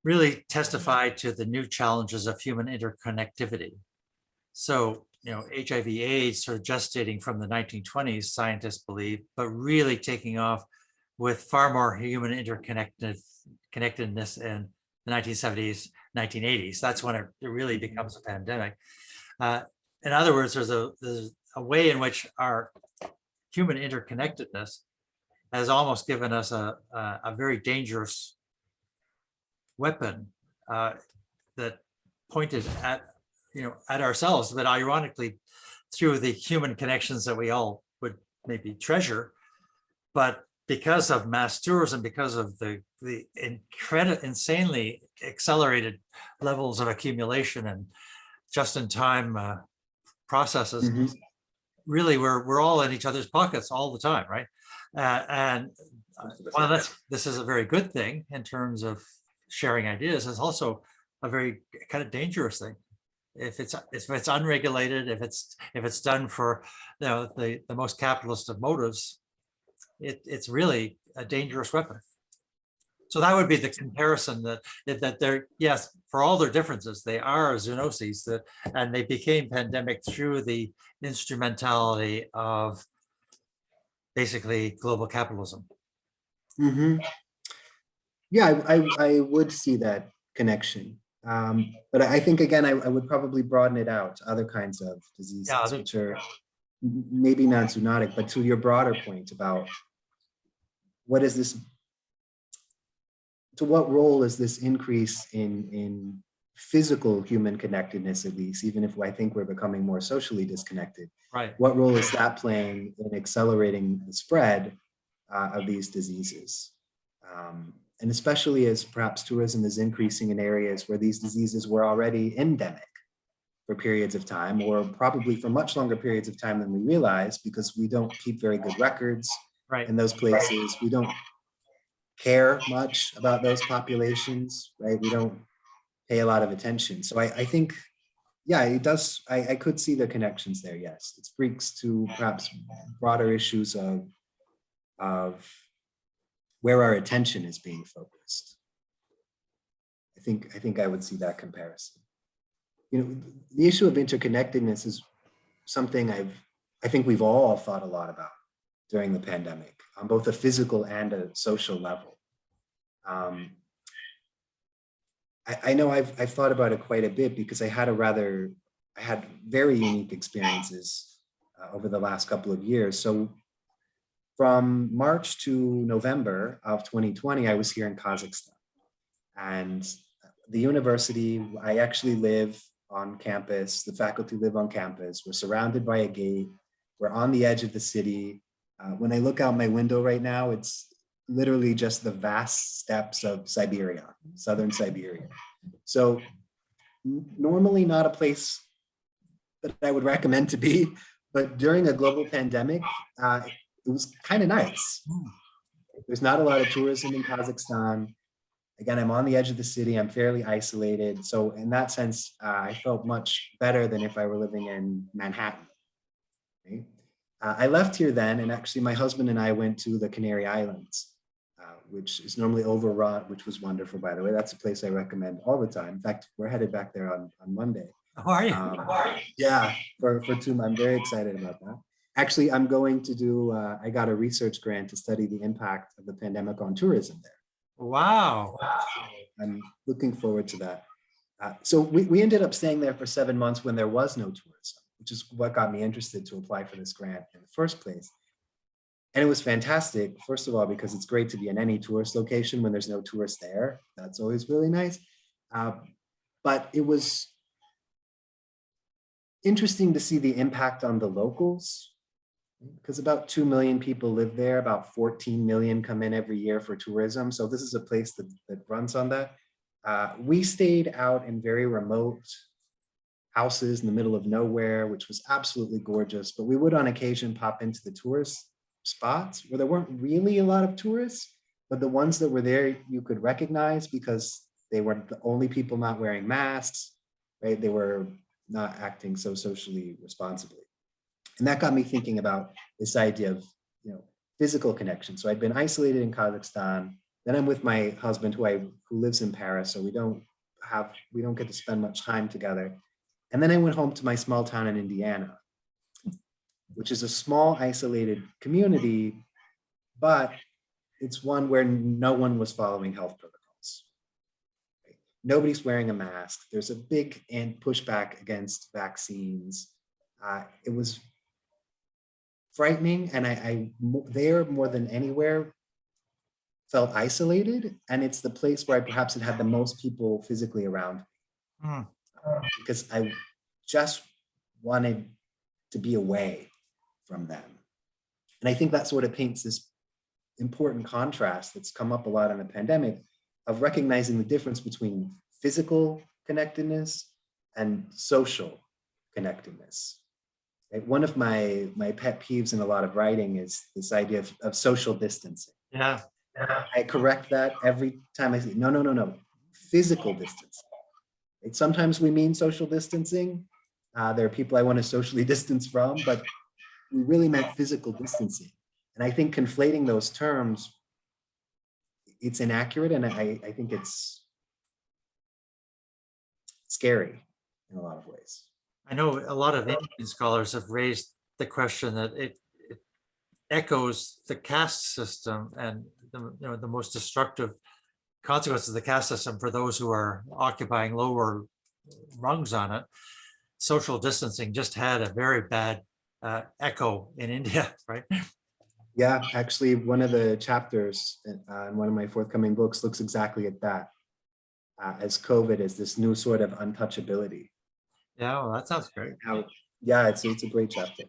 really testify to the new challenges of human interconnectivity? So, HIV/AIDS sort of gestating from the 1920s, scientists believe, but really taking off with far more human interconnectedness in the 1970s, 1980s. That's when it really becomes a pandemic. In other words, there's a way in which our human interconnectedness has almost given us a very dangerous weapon that pointed at ourselves, but ironically through the human connections that we all would maybe treasure, but because of mass tourism, because of the insanely accelerated levels of accumulation and just-in-time processes, Mhm. really we're all in each other's pockets all the time, right? And while this is a very good thing in terms of sharing ideas, it's also a very kind of dangerous thing if it's unregulated, if it's done for the most capitalist of motives. It's really a dangerous weapon. So that would be the comparison, that they're, yes, for all their differences, they are zoonoses, and they became pandemic through the instrumentality of basically global capitalism. Mhm. Yeah, I would see that connection. But I think, again, I would probably broaden it out to other kinds of diseases, Yeah, which are maybe not zoonotic, but to your broader point about what is this, to what role is this increase in physical human connectedness, at least, even if I think we're becoming more socially disconnected, right. what role is that playing in accelerating the spread of these diseases? And especially as perhaps tourism is increasing in areas where these diseases were already endemic for periods of time, or probably for much longer periods of time than we realize, because we don't keep very good records Right. in those places. We don't care much about those populations, right? We don't pay a lot of attention. So I think, yeah, it does. I could see the connections there. Yes, it speaks to perhaps broader issues of where our attention is being focused. I think I would see that comparison. You know, the issue of interconnectedness is something I think we've all thought a lot about during the pandemic on both a physical and a social level. I know I've thought about it quite a bit because I had very unique experiences over the last couple of years. So from March to November of 2020, I was here in Kazakhstan. And the university, I actually live on campus, the faculty live on campus. We're surrounded by a gate. We're on the edge of the city. When I look out my window right now, it's literally just the vast steppes of Siberia, southern Siberia. So normally not a place that I would recommend to be, but during a global pandemic, it was kind of nice. There's not a lot of tourism in Kazakhstan. Again, I'm on the edge of the city. I'm fairly isolated. So in that sense, I felt much better than if I were living in Manhattan. Right? I left here then, and actually my husband and I went to the Canary Islands, which is normally overrun, which was wonderful, by the way. That's a place I recommend all the time. In fact, we're headed back there on Monday. How are you? Yeah, for 2 months. I'm very excited about that. Actually, I'm going to do, I got a research grant to study the impact of the pandemic on tourism there. Wow. I'm looking forward to that. So we ended up staying there for 7 months when there was no tourism, which is what got me interested to apply for this grant in the first place. And it was fantastic, first of all, because it's great to be in any tourist location when there's no tourists there. That's always really nice. But it was interesting to see the impact on the locals, because about 2 million people live there, about 14 million come in every year for tourism. So this is a place that runs on that. We stayed out in very remote houses in the middle of nowhere, which was absolutely gorgeous, but we would on occasion pop into the tourist spots where there weren't really a lot of tourists, but the ones that were there you could recognize because they were the only people not wearing masks, right? They were not acting so socially responsibly. And that got me thinking about this idea of, physical connection. So I'd been isolated in Kazakhstan. Then I'm with my husband who lives in Paris. So we don't get to spend much time together. And then I went home to my small town in Indiana, which is a small isolated community, but it's one where no one was following health protocols. Nobody's wearing a mask. There's a big pushback against vaccines. It was frightening, and I there more than anywhere felt isolated, and it's the place where I perhaps had the most people physically around me, because I just wanted to be away from them. And I think that sort of paints this important contrast that's come up a lot in the pandemic of recognizing the difference between physical connectedness and social connectedness. Right? One of my pet peeves in a lot of writing is this idea of social distancing. Yeah. I correct that every time I say, no, physical distancing. Right? Sometimes we mean social distancing. There are people I want to socially distance from, but we really meant physical distancing. And I think conflating those terms, it's inaccurate, and I think it's scary in a lot of ways. I know a lot of Indian scholars have raised the question that it echoes the caste system and the most destructive consequences of the caste system for those who are occupying lower rungs on it. Social distancing just had a very bad echo in India, right? Yeah, actually, one of the chapters in one of my forthcoming books looks exactly at that, as COVID as this new sort of untouchability. Yeah, well, that sounds great. Yeah, it's a great chapter.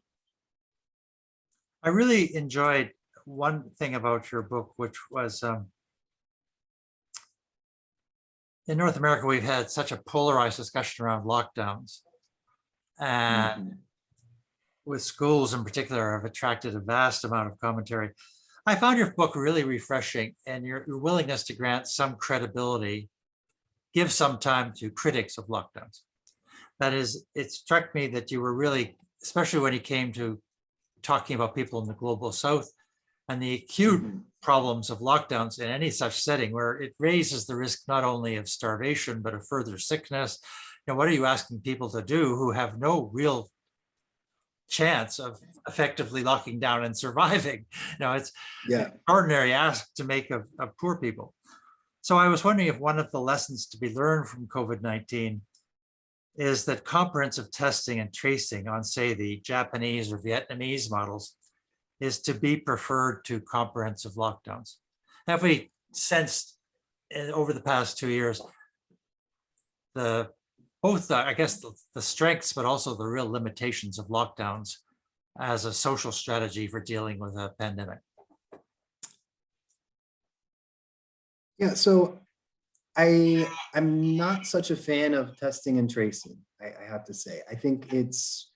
I really enjoyed one thing about your book, which was in North America, we've had such a polarized discussion around lockdowns. And with schools in particular have attracted a vast amount of commentary. I found your book really refreshing, and your willingness to grant some credibility, give some time to critics of lockdowns. That is, it struck me that you were really, especially when it came to talking about people in the global south and the acute problems of lockdowns in any such setting, where it raises the risk not only of starvation, but of further sickness. What are you asking people to do who have no real chance of effectively locking down and surviving? It's an extraordinary ask to make of poor people. So I was wondering if one of the lessons to be learned from COVID-19 is that comprehensive testing and tracing on, say, the Japanese or Vietnamese models is to be preferred to comprehensive lockdowns. Have we sensed over the past 2 years I guess the strengths, but also the real limitations of lockdowns as a social strategy for dealing with a pandemic? Yeah, so I'm not such a fan of testing and tracing, I have to say. I think it's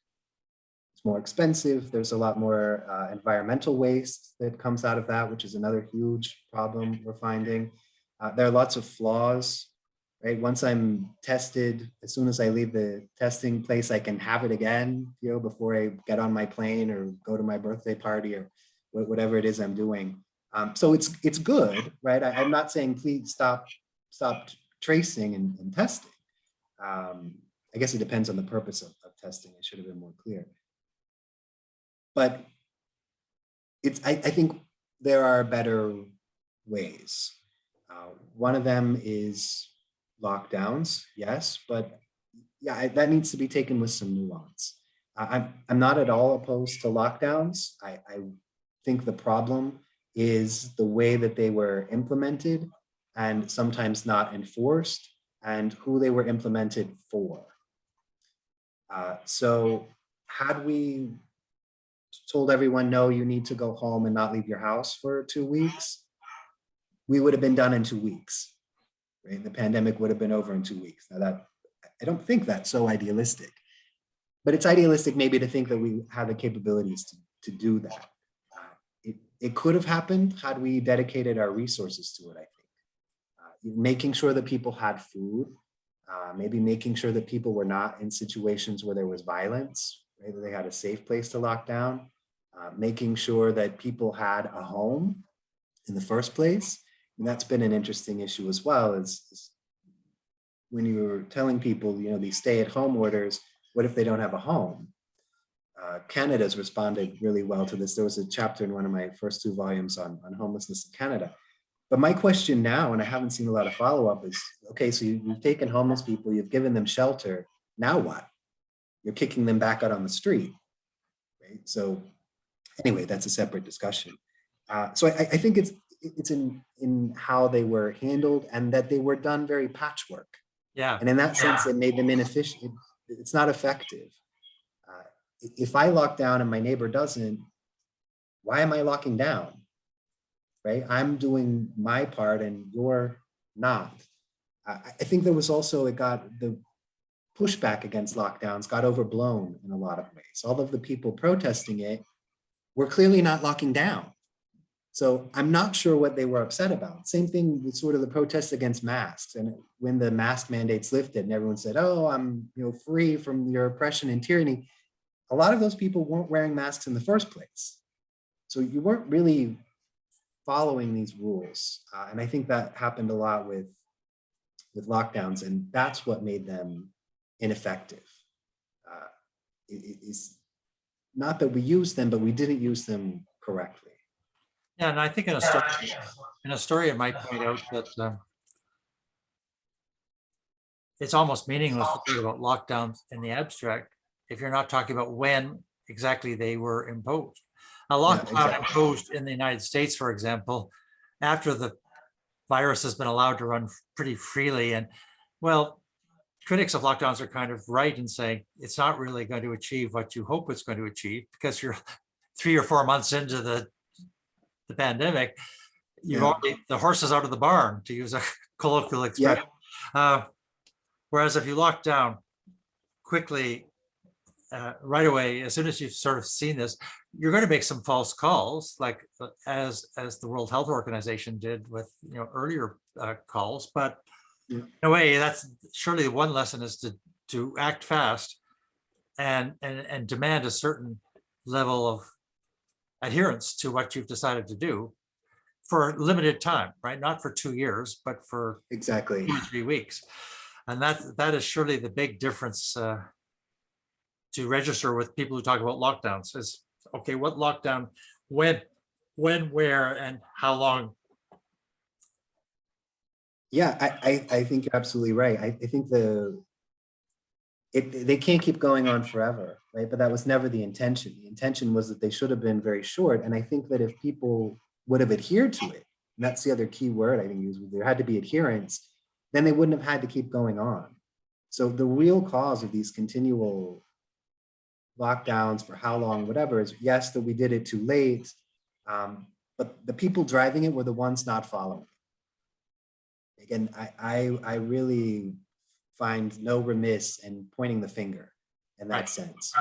more expensive. There's a lot more environmental waste that comes out of that, which is another huge problem we're finding. There are lots of flaws, right? Once I'm tested, as soon as I leave the testing place, I can have it again, before I get on my plane or go to my birthday party or whatever it is I'm doing. So it's good, right? I'm not saying please stop tracing and testing. I guess it depends on the purpose of testing. I should have been more clear. But I think there are better ways. One of them is lockdowns, yes, but yeah, that needs to be taken with some nuance. I'm not at all opposed to lockdowns. I think the problem is the way that they were implemented and sometimes not enforced, and who they were implemented for. So had we told everyone, no, you need to go home and not leave your house for 2 weeks, we would have been done in 2 weeks, right? The pandemic would have been over in 2 weeks. Now I don't think that's so idealistic, but it's idealistic maybe to think that we have the capabilities to do that. It could have happened had we dedicated our resources to it, I think. Making sure that people had food, maybe making sure that people were not in situations where there was violence, right? That they had a safe place to lock down, making sure that people had a home in the first place. And that's been an interesting issue as well, is when you were telling people, these stay-at-home orders, what if they don't have a home? Canada's responded really well to this. There was a chapter in one of my first 2 volumes on homelessness in Canada. But my question now, and I haven't seen a lot of follow-up, is, okay, so you've taken homeless people, you've given them shelter, now what? You're kicking them back out on the street, right? So anyway, that's a separate discussion. So I think it's in how they were handled and that they were done very patchwork. Yeah. And in that sense, it made them inefficient. It's not effective. If I lock down and my neighbor doesn't, why am I locking down? right? I'm doing my part and you're not. I think there was also, the pushback against lockdowns got overblown in a lot of ways. All of the people protesting it were clearly not locking down. So I'm not sure what they were upset about. Same thing with sort of the protests against masks. And when the mask mandates lifted and everyone said, oh, I'm free from your oppression and tyranny, a lot of those people weren't wearing masks in the first place. So you weren't really following these rules. And I think that happened a lot with lockdowns, and that's what made them ineffective. It's not that we used them, but we didn't use them correctly. Yeah, and I think in a story, it might point out that it's almost meaningless to think about lockdowns in the abstract if you're not talking about when exactly they were imposed. A lockdown imposed in the United States, for example, after the virus has been allowed to run pretty freely. And well, critics of lockdowns are kind of right in saying it's not really going to achieve what you hope it's going to achieve, because you're 3 or 4 months into the pandemic. You've already, the horse is out of the barn, to use a colloquial expression. Whereas if you lock down quickly, right away, as soon as you've sort of seen this, you're going to make some false calls, like as the World Health Organization did with earlier calls. But in a way, that's surely one lesson, is to act fast and demand a certain level of adherence to what you've decided to do for a limited time, right? Not for 2 years, but for exactly 2 or 3 weeks. And that is surely the big difference to register with people who talk about lockdowns. Is okay, what lockdown, when, where, and how long? Yeah, I think you're absolutely right. I think they can't keep going on forever, right? But that was never the intention. The intention was that they should have been very short. And I think that if people would have adhered to it, and that's the other key word I think there had to be adherence, then they wouldn't have had to keep going on. So the real cause of these continual lockdowns, for how long, whatever, is yes, that we did it too late, but the people driving it were the ones not following. Again, I really find no remiss in pointing the finger in that sense.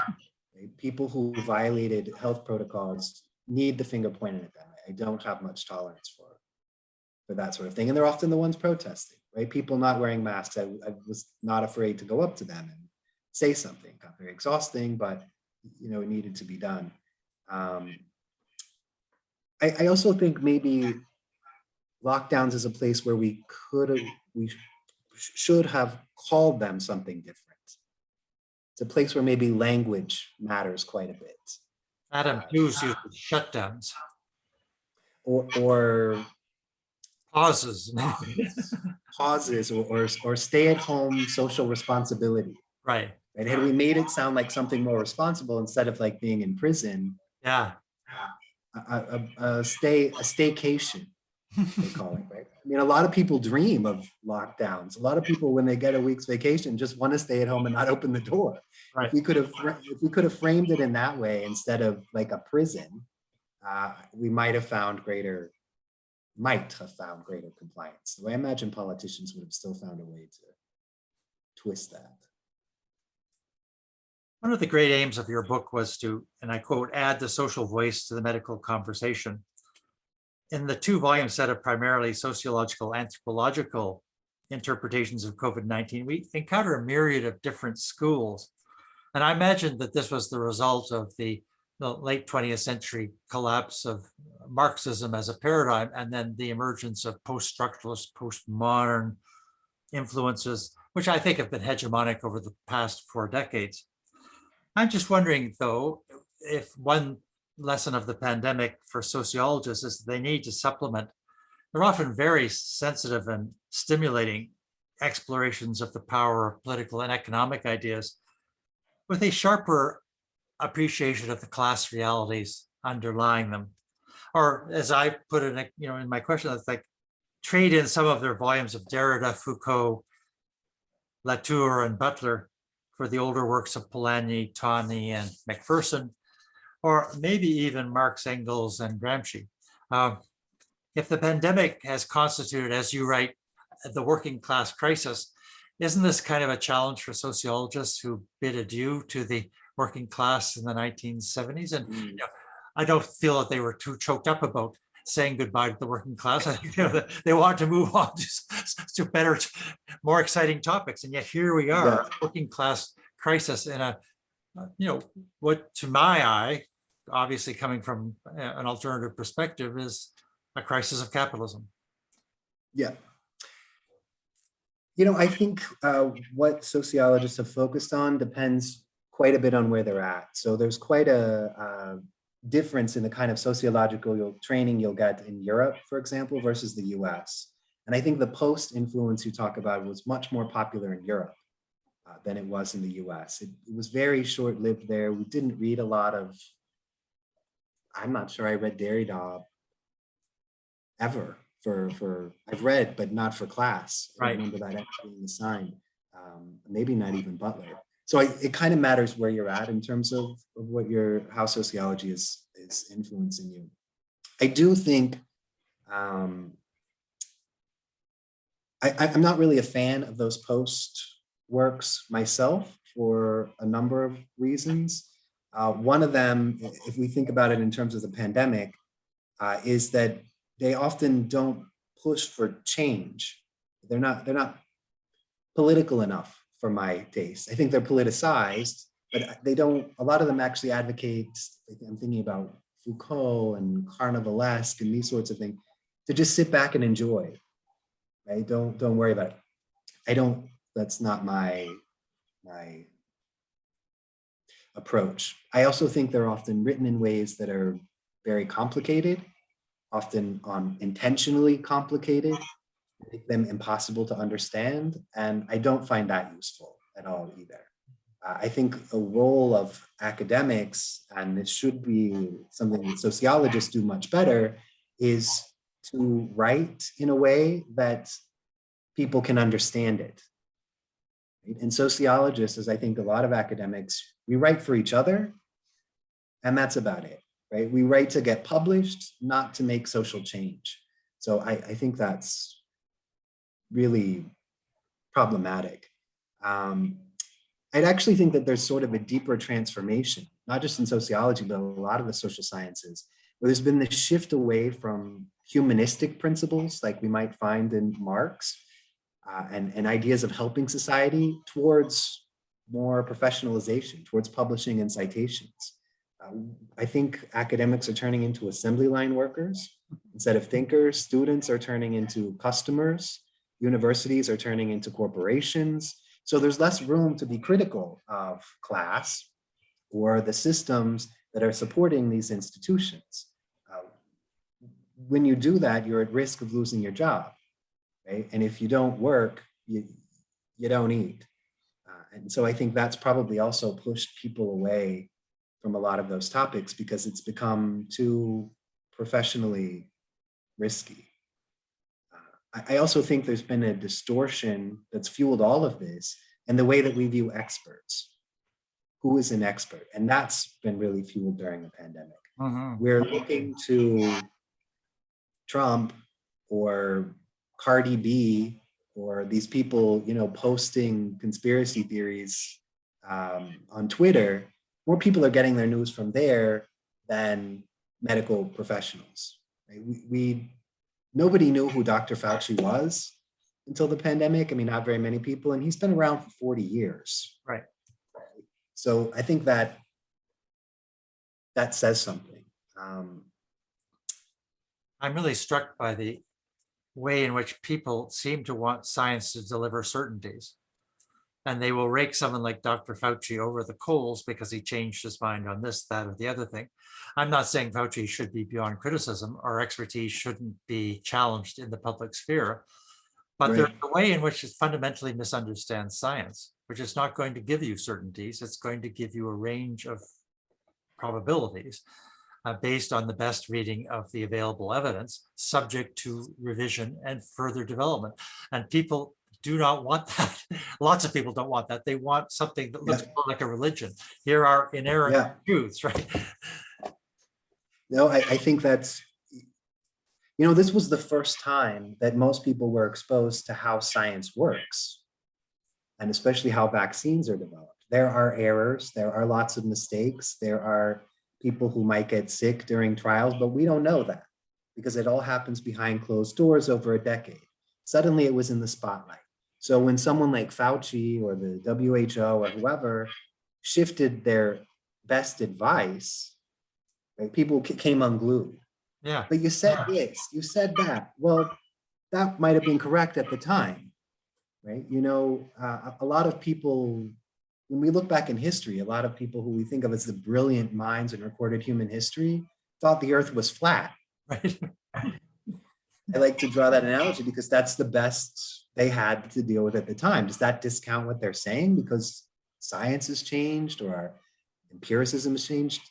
Right? People who violated health protocols need the finger pointed at them. I don't have much tolerance for that sort of thing. And they're often the ones protesting, right? People not wearing masks. I was not afraid to go up to them and say something. It got very exhausting, but it needed to be done. I also think maybe lockdowns is a place where we should have called them something different. It's a place where maybe language matters quite a bit. Adam Hughes used shutdowns. Or pauses. Pauses or stay-at-home social responsibility. Right. And had we made it sound like something more responsible instead of like being in prison, yeah, a staycation, they call it, right? I mean, a lot of people dream of lockdowns. A lot of people, when they get a week's vacation, just want to stay at home and not open the door. Right. If we could have framed it in that way instead of like a prison, we might have found greater compliance. The way I imagine politicians would have still found a way to twist that. One of the great aims of your book was to, and I quote, add the social voice to the medical conversation. In the 2-volume set of primarily sociological, anthropological interpretations of COVID-19, we encounter a myriad of different schools. And I imagine that this was the result of the late 20th century collapse of Marxism as a paradigm, and then the emergence of post-structuralist, postmodern influences, which I think have been hegemonic over the past 4 decades. I'm just wondering, though, if one lesson of the pandemic for sociologists is they need to supplement they're often very sensitive and stimulating explorations of the power of political and economic ideas with a sharper appreciation of the class realities underlying them. Or as I put it, in my question, it's like trade in some of their volumes of Derrida, Foucault, Latour, and Butler for the older works of Polanyi, Tawney, and Macpherson, or maybe even Marx, Engels, and Gramsci. if the pandemic has constituted, as you write, the working class crisis, isn't this kind of a challenge for sociologists who bid adieu to the working class in the 1970s? And I don't feel that they were too choked up about saying goodbye to the working class. I think they want to move on to better, more exciting topics. And yet here we are, working class crisis in a, what to my eye, obviously coming from an alternative perspective, is a crisis of capitalism. Yeah. I think what sociologists have focused on depends quite a bit on where they're at. So there's quite a difference in the kind of sociological training you'll get in Europe, for example, versus the US. And I think the post influence you talk about was much more popular in Europe than it was in the US. It was very short-lived there. We didn't read a lot of, I'm not sure I read Derrida ever. I've read, but not for class. I remember that actually being assigned. Maybe not even Butler. So it kind of matters where you're at in terms of what how sociology is influencing you. I do think I'm not really a fan of those post works myself for a number of reasons. One of them, if we think about it in terms of the pandemic, is that they often don't push for change. They're not political enough for my taste. I think they're politicized, but they don't, a lot of them actually advocate, I'm thinking about Foucault and Carnivalesque and these sorts of things, to just sit back and enjoy, right? Don't worry about it. That's not my approach. I also think they're often written in ways that are very complicated, often intentionally complicated, make them impossible to understand. And I don't find that useful at all either. I think a role of academics, and it should be something that sociologists do much better, is to write in a way that people can understand it. And sociologists, as I think a lot of academics, we write for each other, and that's about it, right? We write to get published, not to make social change. So I think that's really problematic. I'd actually think that there's sort of a deeper transformation, not just in sociology, but a lot of the social sciences, where there's been this shift away from humanistic principles like we might find in Marx and ideas of helping society towards more professionalization, towards publishing and citations. I think academics are turning into assembly line workers instead of thinkers. Students are turning into customers. Universities are turning into corporations. So there's less room to be critical of class or the systems that are supporting these institutions. When you do that, you're at risk of losing your job, right? And if you don't work, you don't eat. And so I think that's probably also pushed people away from a lot of those topics because it's become too professionally risky. I also think there's been a distortion that's fueled all of this and the way that we view experts. Who is an expert? And that's been really fueled during the pandemic. We're looking to Trump or Cardi B or these people, posting conspiracy theories on Twitter. More people are getting their news from there than medical professionals. Right? Nobody knew who Dr. Fauci was until the pandemic. I mean, not very many people, and he's been around for 40 years. Right. So I think that says something. I'm really struck by the way in which people seem to want science to deliver certainties. And they will rake someone like Dr. Fauci over the coals because he changed his mind on this, that, or the other thing. I'm not saying Fauci should be beyond criticism or expertise shouldn't be challenged in the public sphere, but Right. there's a way in which it fundamentally misunderstands science, which is not going to give you certainties. It's going to give you a range of probabilities based on the best reading of the available evidence, subject to revision and further development. And people do not want that. Lots of people don't want that. They want something that looks more like a religion. Here are inerrant truths, right? No, I think that's, This was the first time that most people were exposed to how science works, and especially how vaccines are developed. There are errors, there are lots of mistakes, there are people who might get sick during trials, but we don't know that because it all happens behind closed doors over a decade. Suddenly it was in the spotlight. So when someone like Fauci or the WHO or whoever shifted their best advice, right, people came unglued. Yeah. But you said this, you said that. Well, that might have been correct at the time, right? A lot of people, when we look back in history, a lot of people who we think of as the brilliant minds in recorded human history thought the earth was flat. Right. I like to draw that analogy because that's the best they had to deal with at the time. Does that discount what they're saying because science has changed or our empiricism has changed?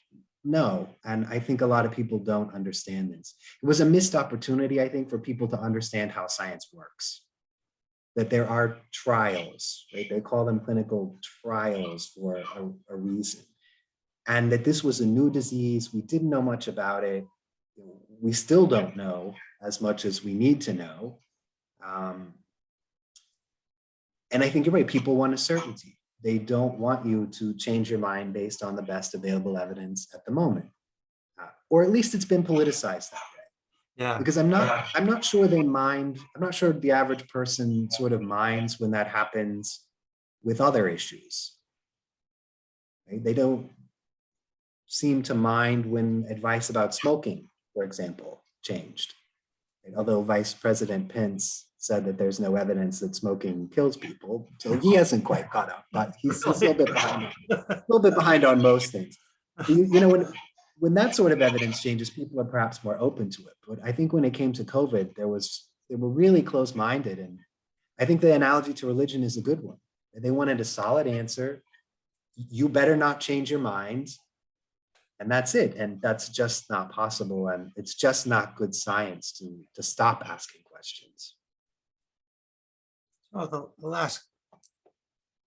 No. And I think a lot of people don't understand this. It was a missed opportunity, I think, for people to understand how science works. That there are trials, right? They call them clinical trials for a reason. And that this was a new disease. We didn't know much about it. We still don't know as much as we need to know. And I think you're right, people want a certainty. They don't want you to change your mind based on the best available evidence at the moment. Or at least it's been politicized that way. Yeah. Because I'm not sure they mind, I'm not sure the average person sort of minds when that happens with other issues. Right? They don't seem to mind when advice about smoking, for example, changed. And although Vice President Pence said that there's no evidence that smoking kills people, so he hasn't quite caught up, but he's a little bit behind on most things. When that sort of evidence changes, people are perhaps more open to it. But I think when it came to COVID, they were really close-minded. And I think the analogy to religion is a good one. They wanted a solid answer. You better not change your mind. And that's it. And that's just not possible. And it's just not good science to stop asking questions. Oh, the last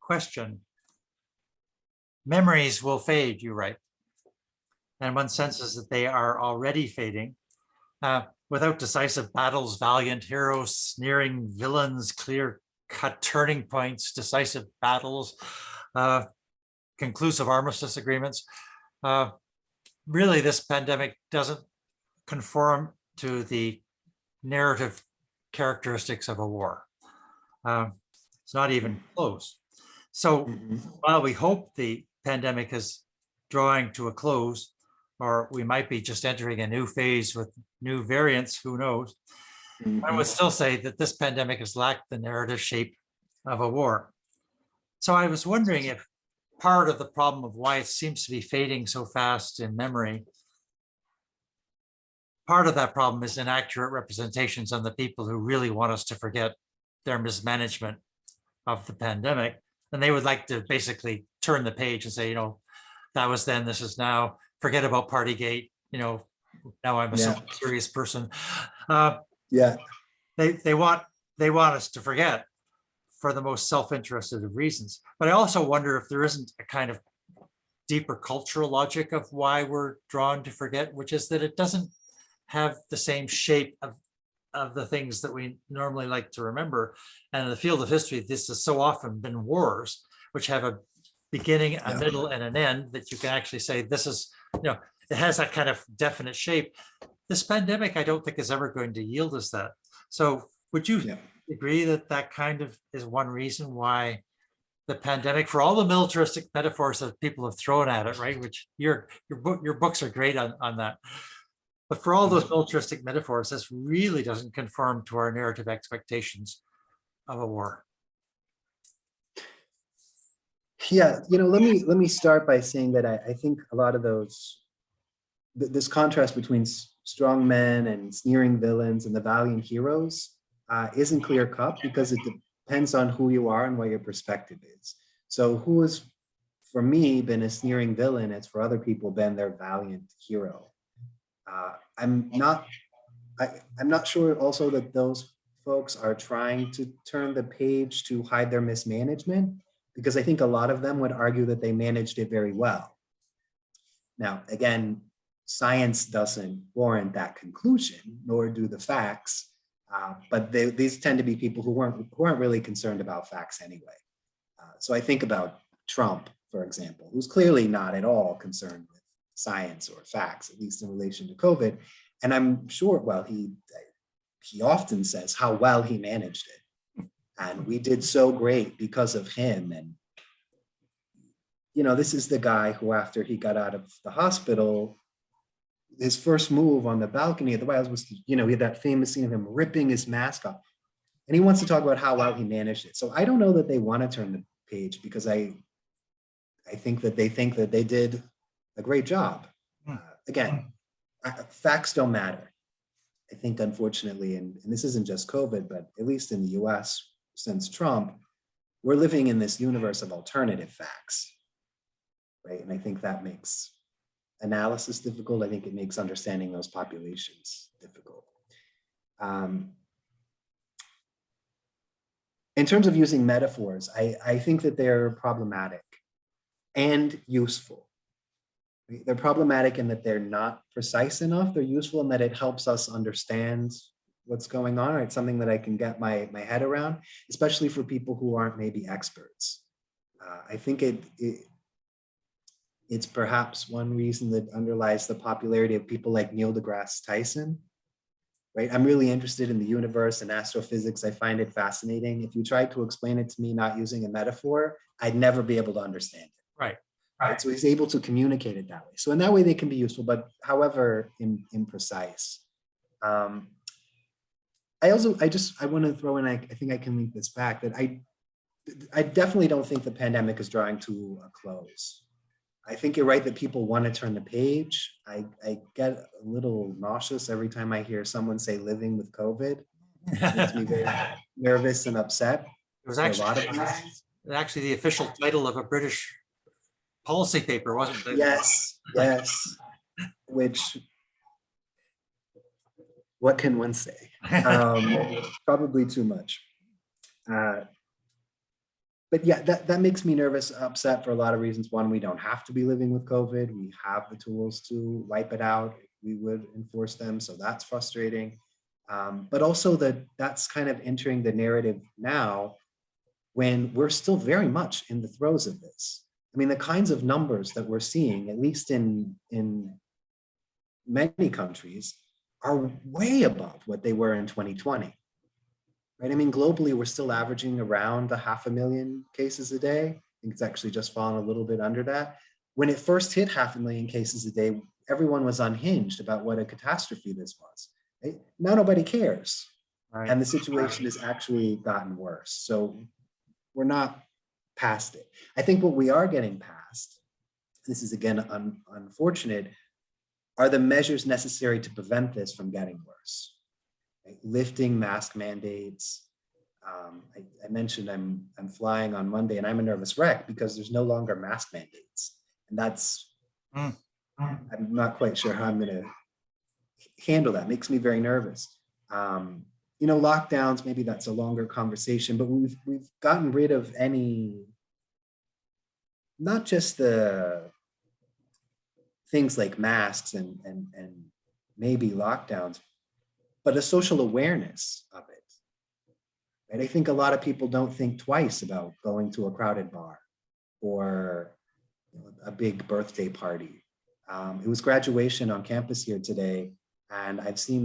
question. Memories will fade, you write. And one senses that they are already fading. Without decisive battles, valiant heroes, sneering villains, clear-cut turning points, decisive battles, conclusive armistice agreements. Really, this pandemic doesn't conform to the narrative characteristics of a war. It's not even close. So while we hope the pandemic is drawing to a close, or we might be just entering a new phase with new variants, who knows, I would still say that this pandemic has lacked the narrative shape of a war. So I was wondering if part of the problem of why it seems to be fading so fast in memory, part of that problem is inaccurate representations on the people who really want us to forget their mismanagement of the pandemic. And they would like to basically turn the page and say, that was then, this is now, forget about Partygate, now I'm a serious person. They want us to forget for the most self-interested of reasons. But I also wonder if there isn't a kind of deeper cultural logic of why we're drawn to forget, which is that it doesn't have the same shape of the things that we normally like to remember. And in the field of history, this has so often been wars, which have a beginning, a middle, and an end that you can actually say, this is, it has that kind of definite shape. This pandemic, I don't think is ever going to yield us that. So would you agree that that kind of is one reason why the pandemic, for all the militaristic metaphors that people have thrown at it, right? Which your books are great on that. But for all those militaristic metaphors, this really doesn't conform to our narrative expectations of a war. Yeah, let me start by saying that I think a lot of this contrast between strong men and sneering villains and the valiant heroes isn't clear cut because it depends on who you are and what your perspective is. So who has, for me, been a sneering villain, it's for other people been their valiant hero. I'm not sure also that those folks are trying to turn the page to hide their mismanagement, because I think a lot of them would argue that they managed it very well. Now, again, science doesn't warrant that conclusion, nor do the facts. But these tend to be people who weren't really concerned about facts anyway. So I think about Trump, for example, who's clearly not at all concerned with science or facts, at least in relation to COVID. And I'm sure, well, he often says how well he managed it. And we did so great because of him. And, this is the guy who, after he got out of the hospital, his first move on the balcony of the White House was, he had that famous scene of him ripping his mask off. And he wants to talk about how well he managed it. So I don't know that they want to turn the page, because I think that they did a great job. Again, facts don't matter. I think, unfortunately, and this isn't just COVID, but at least in the US since Trump, we're living in this universe of alternative facts, right? And I think that makes analysis difficult. I think it makes understanding those populations difficult. In terms of using metaphors, I think that they're problematic and useful. They're problematic in that they're not precise enough. They're useful in that it helps us understand what's going on, right? Something that I can get my head around, especially for people who aren't maybe experts. I think it's perhaps one reason that underlies the popularity of people like Neil deGrasse Tyson, right? I'm really interested in the universe and astrophysics. I find it fascinating. If you tried to explain it to me not using a metaphor, I'd never be able to understand it. Right. Right. So he's able to communicate it that way. So in that way, they can be useful, but however imprecise. I want to throw in, I think I can link this back, that I definitely don't think the pandemic is drawing to a close. I think you're right that people want to turn the page. I get a little nauseous every time I hear someone say living with COVID. It makes me very nervous and upset. It was actually the official title of a British policy paper, wasn't it? Yes. Which, what can one say? Probably too much. But yeah, that makes me nervous, upset for a lot of reasons. One, we don't have to be living with COVID. We have the tools to wipe it out. We would enforce them, so that's frustrating. But also that's kind of entering the narrative now when we're still very much in the throes of this. I mean, the kinds of numbers that we're seeing, at least in many countries, are way above what they were in 2020. Right? I mean, globally, we're still averaging around 500,000 cases a day. I think it's actually just fallen a little bit under that. When it first hit 500,000 cases a day, everyone was unhinged about what a catastrophe this was. Right? Now nobody cares. Right. And the situation has actually gotten worse. So we're not past it. I think what we are getting past, this is again unfortunate, are the measures necessary to prevent this from getting worse. Right? Lifting mask mandates. I mentioned I'm flying on Monday and I'm a nervous wreck because there's no longer mask mandates. And that's, I'm not quite sure how I'm going to handle that. It makes me very nervous. Lockdowns, maybe that's a longer conversation, but we've gotten rid of any, not just the things like masks and maybe lockdowns, but a social awareness of it. And I think a lot of people don't think twice about going to a crowded bar or a big birthday party. It was graduation on campus here today, and I've seen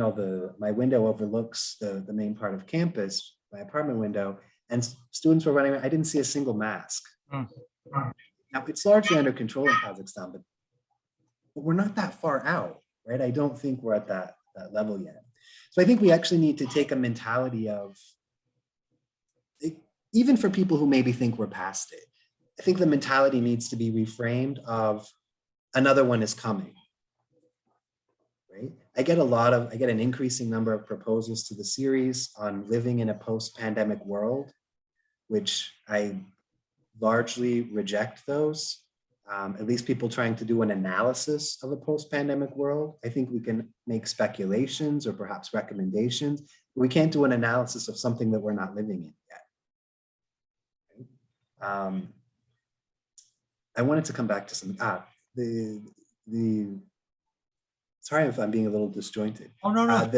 my window overlooks the main part of campus, my apartment window, and students were running around. I didn't see a single mask. Now, it's largely under control in Kazakhstan, but we're not that far out, right? I don't think we're at that level yet. So I think we actually need to take a mentality of, even for people who maybe think we're past it, I think the mentality needs to be reframed of another one is coming, right? I get an increasing number of proposals to the series on living in a post-pandemic world, which I largely reject those. At least people trying to do an analysis of a post-pandemic world. I think we can make speculations or perhaps recommendations, but we can't do an analysis of something that we're not living in yet. I wanted to come back to some, the sorry if I'm being a little disjointed. Oh, no, no.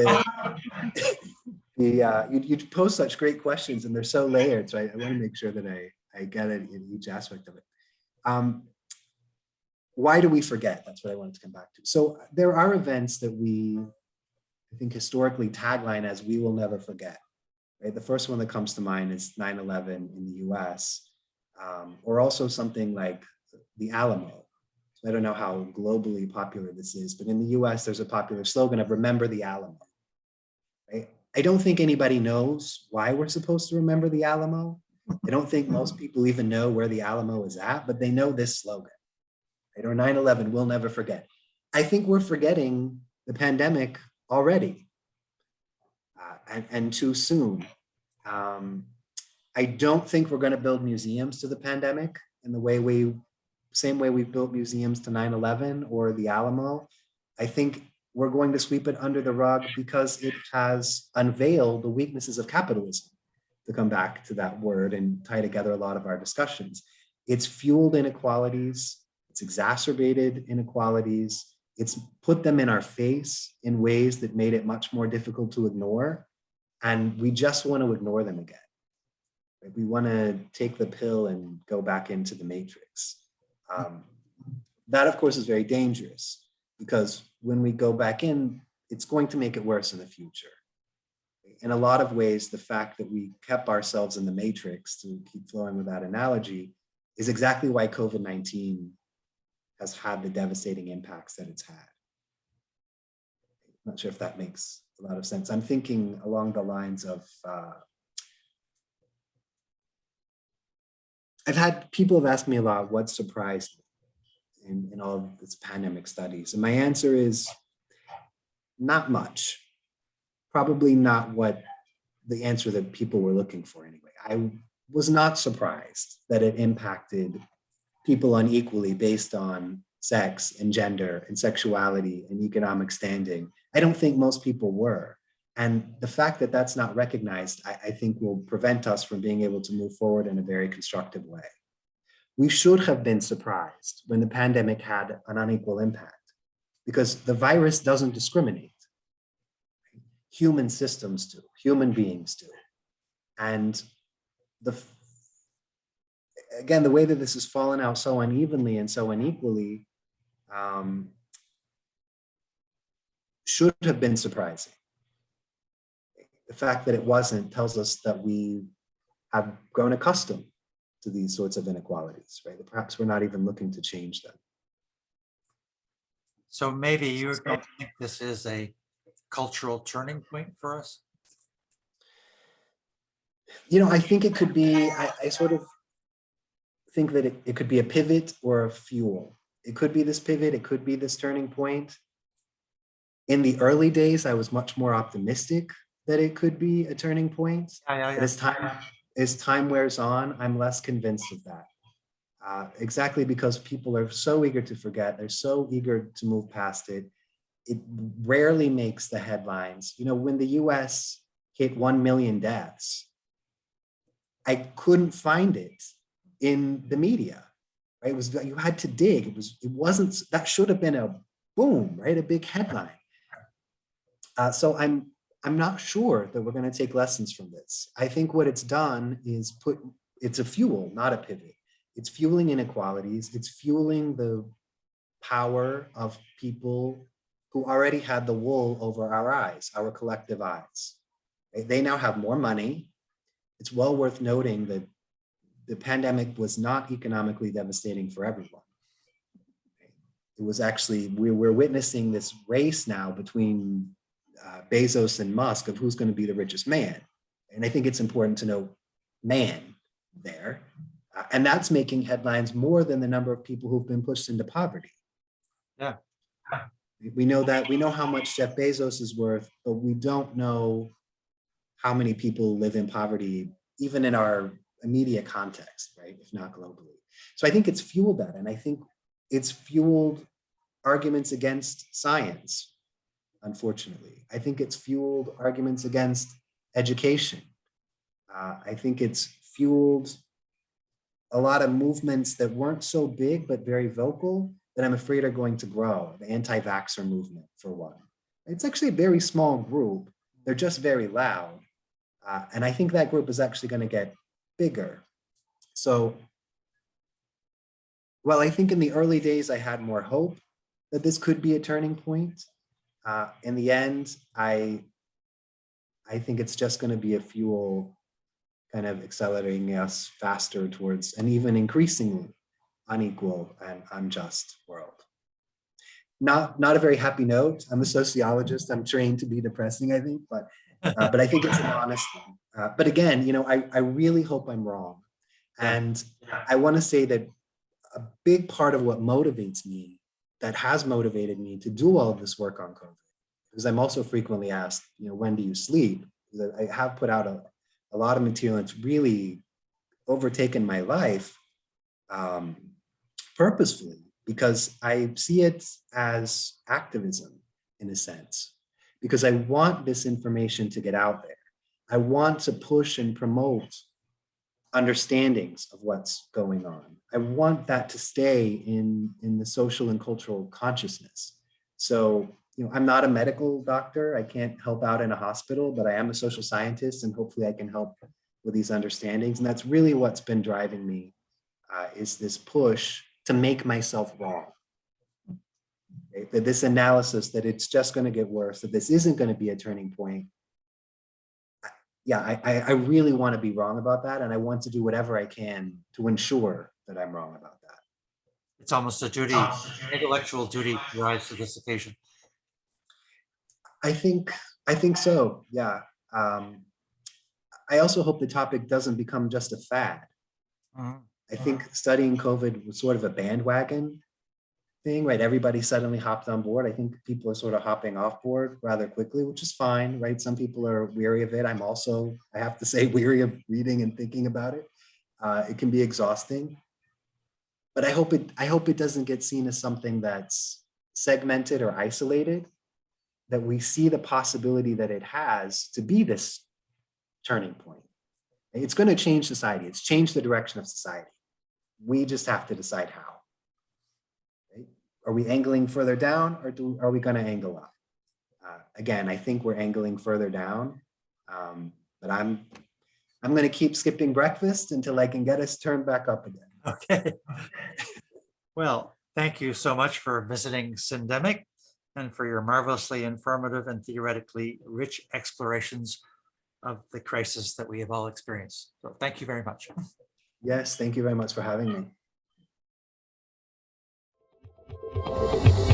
You pose such great questions and they're so layered. So I want to make sure that I get it in each aspect of it. Why do we forget? That's what I wanted to come back to. So there are events that I think historically tagline as "we will never forget." Right? The first one that comes to mind is 9/11 in the US, or also something like the Alamo. So I don't know how globally popular this is, but in the US, there's a popular slogan of "Remember the Alamo." Right? I don't think anybody knows why we're supposed to remember the Alamo. I don't think most people even know where the Alamo is at, but they know this slogan. Right? Or 9/11, we'll never forget. I think we're forgetting the pandemic already, and too soon. I don't think we're going to build museums to the pandemic in the same way we built museums to 9/11 or the Alamo. I think we're going to sweep it under the rug because it has unveiled the weaknesses of capitalism, to come back to that word and tie together a lot of our discussions. It's fueled inequalities, it's exacerbated inequalities, it's put them in our face in ways that made it much more difficult to ignore. And we just want to ignore them again. We want to take the pill and go back into the matrix. That, of course, is very dangerous because when we go back in, it's going to make it worse in the future. In a lot of ways, the fact that we kept ourselves in the matrix, to keep flowing with that analogy, is exactly why COVID-19 has had the devastating impacts that it's had. I'm not sure if that makes a lot of sense. I'm thinking along the lines of, I've had people have asked me a lot what surprised me in all of this pandemic studies. And my answer is not much. Probably not what the answer that people were looking for anyway. I was not surprised that it impacted people unequally based on sex and gender and sexuality and economic standing. I don't think most people were. And the fact that that's not recognized, I think will prevent us from being able to move forward in a very constructive way. We should have been surprised when the pandemic had an unequal impact because the virus doesn't discriminate. Human systems do, human beings do. And again, the way that this has fallen out so unevenly and so unequally should have been surprising. The fact that it wasn't tells us that we have grown accustomed to these sorts of inequalities, right? That perhaps we're not even looking to change them. So maybe you don't think this is a cultural turning point for us? You know, I think it could be, I sort of think that it could be a pivot or a fuel. It could be this pivot, it could be this turning point. In the early days, I was much more optimistic that it could be a turning point. But as time wears on, I'm less convinced of that. Exactly because people are so eager to forget, they're so eager to move past it. It rarely makes the headlines. You know, when the US hit 1 million deaths, I couldn't find it in the media. Right? It was, you had to dig. It wasn't, that should have been a boom, right? A big headline. So I'm not sure that we're going to take lessons from this. I think what it's done is it's a fuel, not a pivot. It's fueling inequalities. It's fueling the power of people who already had the wool over our eyes, our collective eyes. They now have more money. It's well worth noting that the pandemic was not economically devastating for everyone. It was actually, we're witnessing this race now between Bezos and Musk of who's going to be the richest man. And I think it's important to note man there. And that's making headlines more than the number of people who've been pushed into poverty. Yeah. We know that, we know how much Jeff Bezos is worth, but we don't know how many people live in poverty, even in our immediate context, right? If not globally. So I think it's fueled that. And I think it's fueled arguments against science, unfortunately. I think it's fueled arguments against education. I think it's fueled a lot of movements that weren't so big, but very vocal, that that I'm afraid are going to grow, the anti-vaxxer movement, for one. It's actually a very small group. They're just very loud. And I think that group is actually going to get bigger. So, well, I think in the early days, I had more hope that this could be a turning point. In the end, I think it's just going to be a fuel kind of accelerating us faster towards an even increasingly unequal and unjust world. Not a very happy note. I'm a sociologist. I'm trained to be depressing, I think, but I think it's an honest one. But again, you know, I really hope I'm wrong. And I want to say that a big part of what motivates me, that has motivated me to do all of this work on COVID, because I'm also frequently asked, you know, when do you sleep? Because I have put out a lot of material that's really overtaken my life purposefully, because I see it as activism in a sense, because I want this information to get out there. I want to push and promote understandings of what's going on. I want that to stay in the social and cultural consciousness. So, you know, I'm not a medical doctor. I can't help out in a hospital, but I am a social scientist, and hopefully I can help with these understandings. And that's really what's been driving me, is this push to make myself wrong. Okay? That this analysis that it's just going to get worse, that this isn't going to be a turning point. Yeah, I really want to be wrong about that. And I want to do whatever I can to ensure that I'm wrong about that. It's almost a duty, intellectual duty to rise to this occasion. I think so, yeah. I also hope the topic doesn't become just a fad. I think studying COVID was sort of a bandwagon thing, right? Everybody suddenly hopped on board. I think people are sort of hopping off board rather quickly, which is fine, right? Some people are weary of it. I'm also, I have to say, weary of reading and thinking about it. It can be exhausting, but I hope it doesn't get seen as something that's segmented or isolated, that we see the possibility that it has to be this turning point. It's going to change society. It's changed the direction of society. We just have to decide how. Right? Are we angling further down, or are we going to angle up? Again, I think we're angling further down, but I'm going to keep skipping breakfast until I can get us turned back up again. Okay. Well, thank you so much for visiting Syndemic and for your marvelously informative and theoretically rich explorations of the crisis that we have all experienced. So thank you very much. Yes, thank you very much for having me.